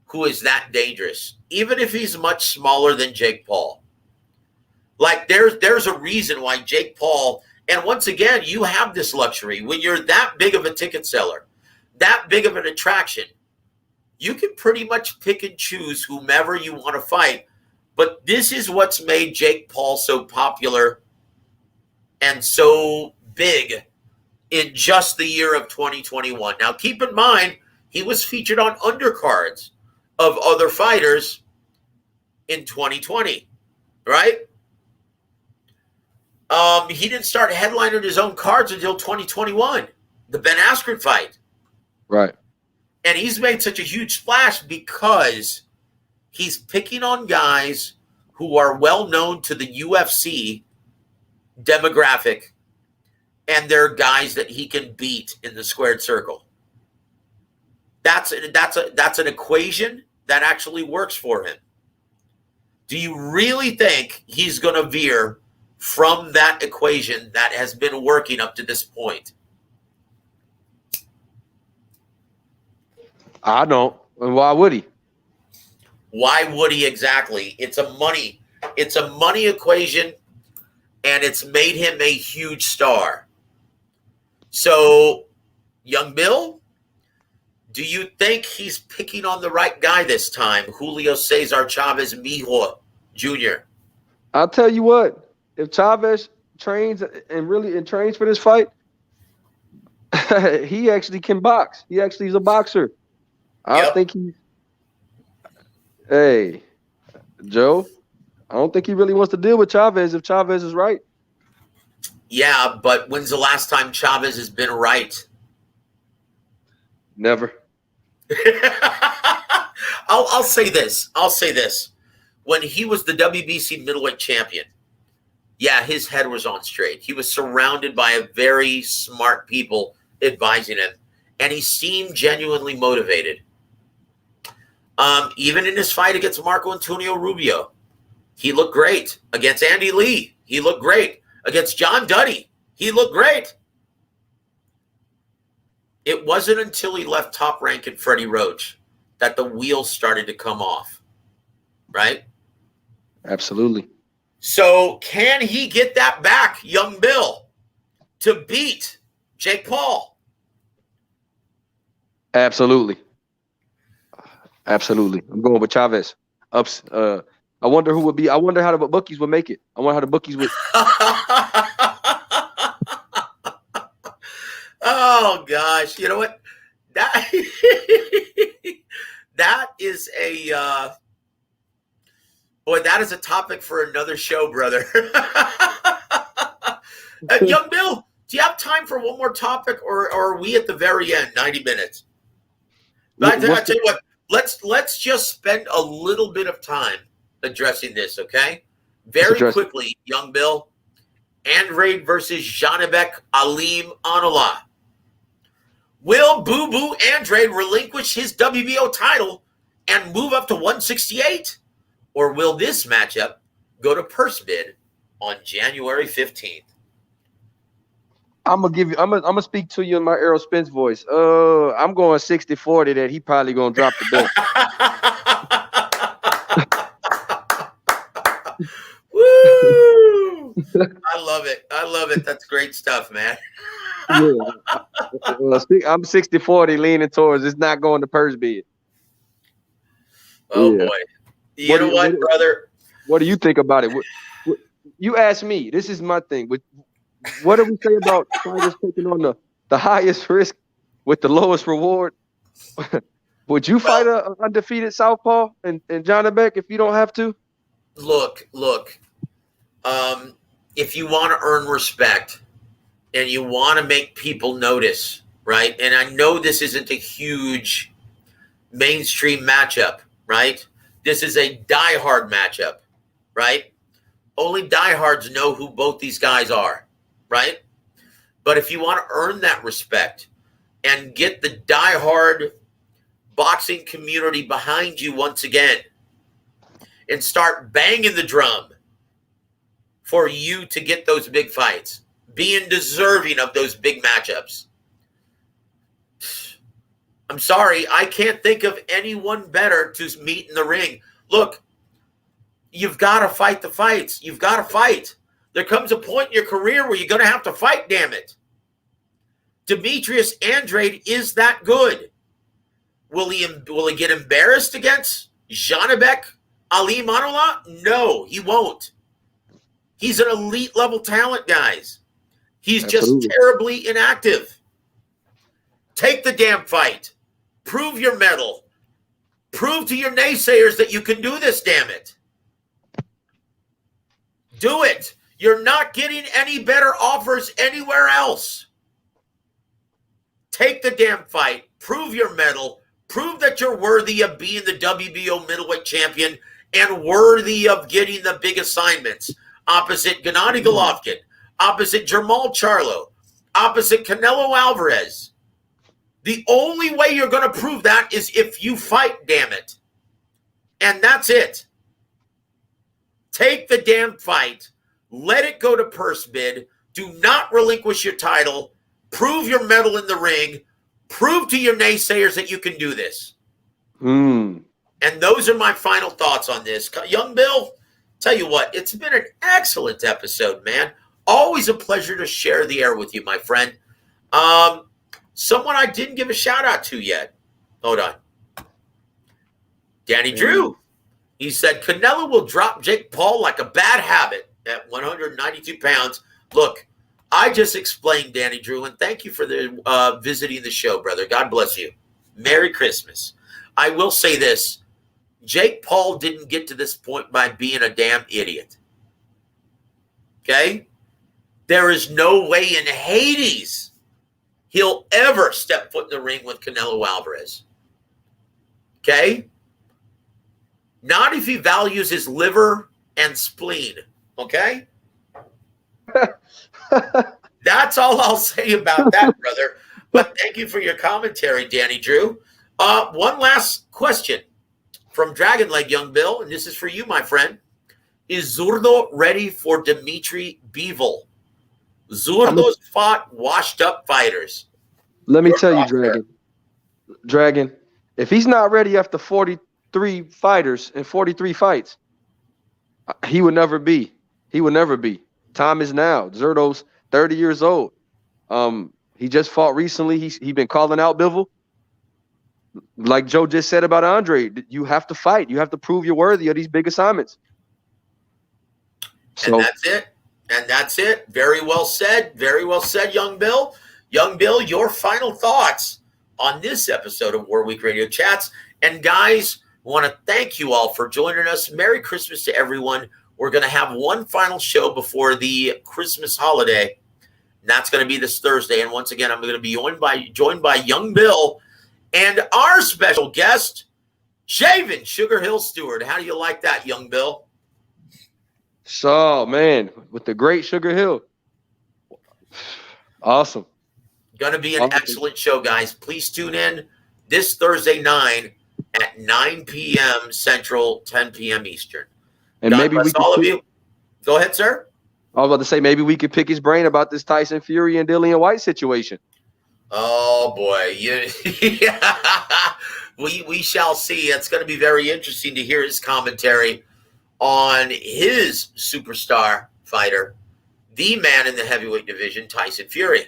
who is that dangerous, even if he's much smaller than Jake Paul. Like, there's a reason why Jake Paul, and once again, you have this luxury. When you're that big of a ticket seller, that big of an attraction, you can pretty much pick and choose whomever you want to fight. But this is what's made Jake Paul so popular and so big in just the year of 2021. Now, keep in mind, he was featured on undercards of other fighters in 2020, right? He didn't start headlining his own cards until 2021, the Ben Askren fight. Right. And he's made such a huge splash because he's picking on guys who are well known to the UFC demographic, and they're guys that he can beat in the squared circle. That's an equation that actually works for him. Do you really think he's going to veer from that equation that has been working up to this point? I don't. And why would he? Why would he exactly? It's a money equation, and it's made him a huge star. So, Young Bill, do you think he's picking on the right guy this time? Julio Cesar Chavez Mijo Jr. I'll tell you what. If Chavez trains and trains for this fight, he actually can box. He actually is a boxer. I think he. Hey, Joe, I don't think he really wants to deal with Chavez if Chavez is right. Yeah, but when's the last time Chavez has been right? Never. I'll say this. When he was the WBC middleweight champion, yeah, his head was on straight. He was surrounded by a very smart people advising him, and he seemed genuinely motivated. Even in his fight against Marco Antonio Rubio, he looked great. Against Andy Lee, he looked great. Against John Duddy, he looked great. It wasn't until he left Top Rank and Freddie Roach that the wheels started to come off, right? Absolutely. So can he get that back, Young Bill, to beat Jake Paul? Absolutely. Absolutely. I'm going with Chavez. I wonder who would be. I wonder how the bookies would make it. I wonder how the bookies would. Oh gosh, you know what? That that is a boy. That is a topic for another show, brother. Young Bill, do you have time for one more topic, or are we at the very end? 90 minutes. I tell you what. Let's just spend a little bit of time addressing this, okay? Very quickly, Young Bill. Andrade versus Janibek Alim Anula. Will Boo Boo Andrade relinquish his WBO title and move up to 168? Or will this matchup go to purse bid on January 15th? I'm gonna speak to you in my Errol Spence voice. I'm going 60-40 that he probably gonna drop the belt. Woo! I love it. I love it. That's great stuff, man. Yeah. I'm 60-40 leaning towards it's not going to purse bid. Oh, yeah. Boy. You know what, brother? What do you think about it? What, you ask me. This is my thing. What do we say about fighters taking on the highest risk with the lowest reward? Would you fight an undefeated southpaw and Janibek if you don't have to? Look. If you want to earn respect and you want to make people notice, right? And I know this isn't a huge mainstream matchup, right? This is a diehard matchup, right? Only diehards know who both these guys are, right? But if you want to earn that respect and get the diehard boxing community behind you once again and start banging the drum for you to get those big fights, being deserving of those big matchups. I'm sorry, I can't think of anyone better to meet in the ring. Look, you've got to fight the fights. You've got to fight. There comes a point in your career where you're going to have to fight, damn it. Demetrius Andrade is that good. Will he get embarrassed against Janibek Alim Anula? No, he won't. He's an elite level talent, guys. He's just terribly inactive. Take the damn fight. Prove your mettle. Prove to your naysayers that you can do this, damn it. Do it. You're not getting any better offers anywhere else. Take the damn fight. Prove your mettle. Prove that you're worthy of being the WBO middleweight champion and worthy of getting the big assignments opposite Gennady Golovkin, opposite Jermall Charlo, opposite Canelo Alvarez. The only way you're going to prove that is if you fight, damn it. And that's it. Take the damn fight. Let it go to purse bid. Do not relinquish your title. Prove your mettle in the ring. Prove to your naysayers that you can do this. And those are my final thoughts on this. Young Bill, tell you what, it's been an excellent episode, man. Always a pleasure to share the air with you, my friend. Someone I didn't give a shout out to yet. Hold on. Danny Drew. He said, Canelo will drop Jake Paul like a bad habit at 192 pounds. Look, I just explained, Danny Drew, and thank you for visiting the show, brother. God bless you. Merry Christmas. I will say this. Jake Paul didn't get to this point by being a damn idiot. Okay? There is no way in Hades he'll ever step foot in the ring with Canelo Alvarez. Okay? Not if he values his liver and spleen. Okay? That's all I'll say about that, brother. But thank you for your commentary, Danny Drew. One last question from Dragon Leg, Young Bill, and this is for you, my friend. Is Zurdo ready for Dimitri Bivol? Zurdos fought washed up fighters. Let me tell you, Dragon, if he's not ready after 43 fighters and 43 fights, he would never be. He would never be. Time is now. Zurdo's 30 years old. He just fought recently. He been calling out Bivol. Like Joe just said about Andrade, you have to fight. You have to prove you're worthy of these big assignments. So, and that's it. And that's it. Very well said. Very well said, Young Bill. Young Bill, your final thoughts on this episode of War Week Radio Chats. And guys, want to thank you all for joining us. Merry Christmas to everyone. We're going to have one final show before the Christmas holiday. And that's going to be this Thursday. And once again, I'm going to be joined by Young Bill and our special guest, Shaven Sugar Hill Stewart. How do you like that, Young Bill? So, man, with the great Sugar Hill. Awesome. Going to be an excellent show, guys. Please tune in this Thursday at 9 p.m. Central, 10 p.m. Eastern. And God maybe bless all of you. Go ahead, sir. I was about to say, maybe we could pick his brain about this Tyson Fury and Dillian Whyte situation. Oh, boy. We shall see. It's going to be very interesting to hear his commentary on his superstar fighter, the man in the heavyweight division, Tyson Fury.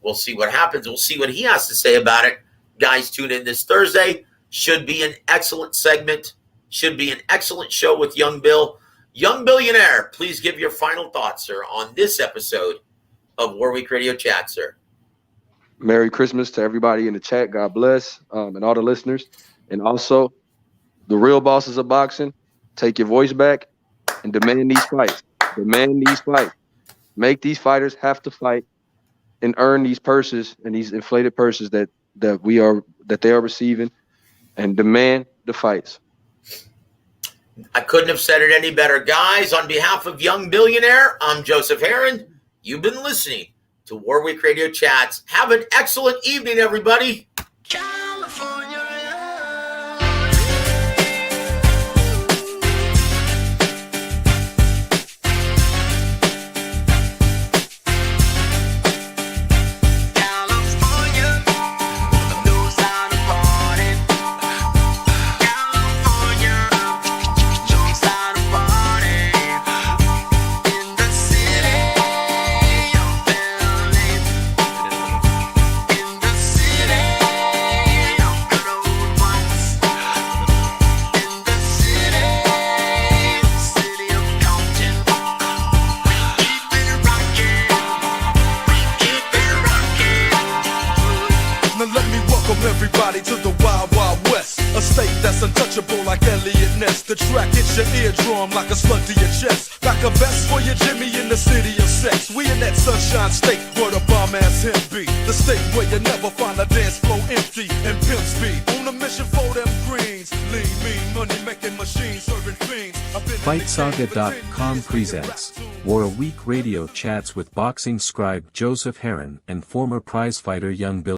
We'll see what happens. We'll see what he has to say about it. Guys, tune in this Thursday. Should be an excellent segment. Should be an excellent show with Young Bill. Young Billionaire, please give your final thoughts, sir, on this episode of War Week Radio Chat, sir. Merry Christmas to everybody in the chat. God bless, and all the listeners. And also, the real bosses of boxing, take your voice back and demand these fights. Demand these fights. Make these fighters have to fight and earn these purses and these inflated purses that they are receiving, and demand the fights. I couldn't have said it any better. Guys, on behalf of Young Billionaire, I'm Joseph Herron. You've been listening to War Week Radio Chats. Have an excellent evening, everybody. Everybody to the Wild Wild West, a state that's untouchable like Elliot Ness. The track hits your eardrum like a slug to your chest. Like a vest for your Jimmy in the city of sex. We in that sunshine state where the bomb ass him be. The state where you never find a dance floor empty and pimp speed. On a mission for them greens. Lean, mean, money making machines serving fiends. FightSaga.com presents War Week Radio Chats with boxing scribe Joseph Herron and former prizefighter Young Billionaire.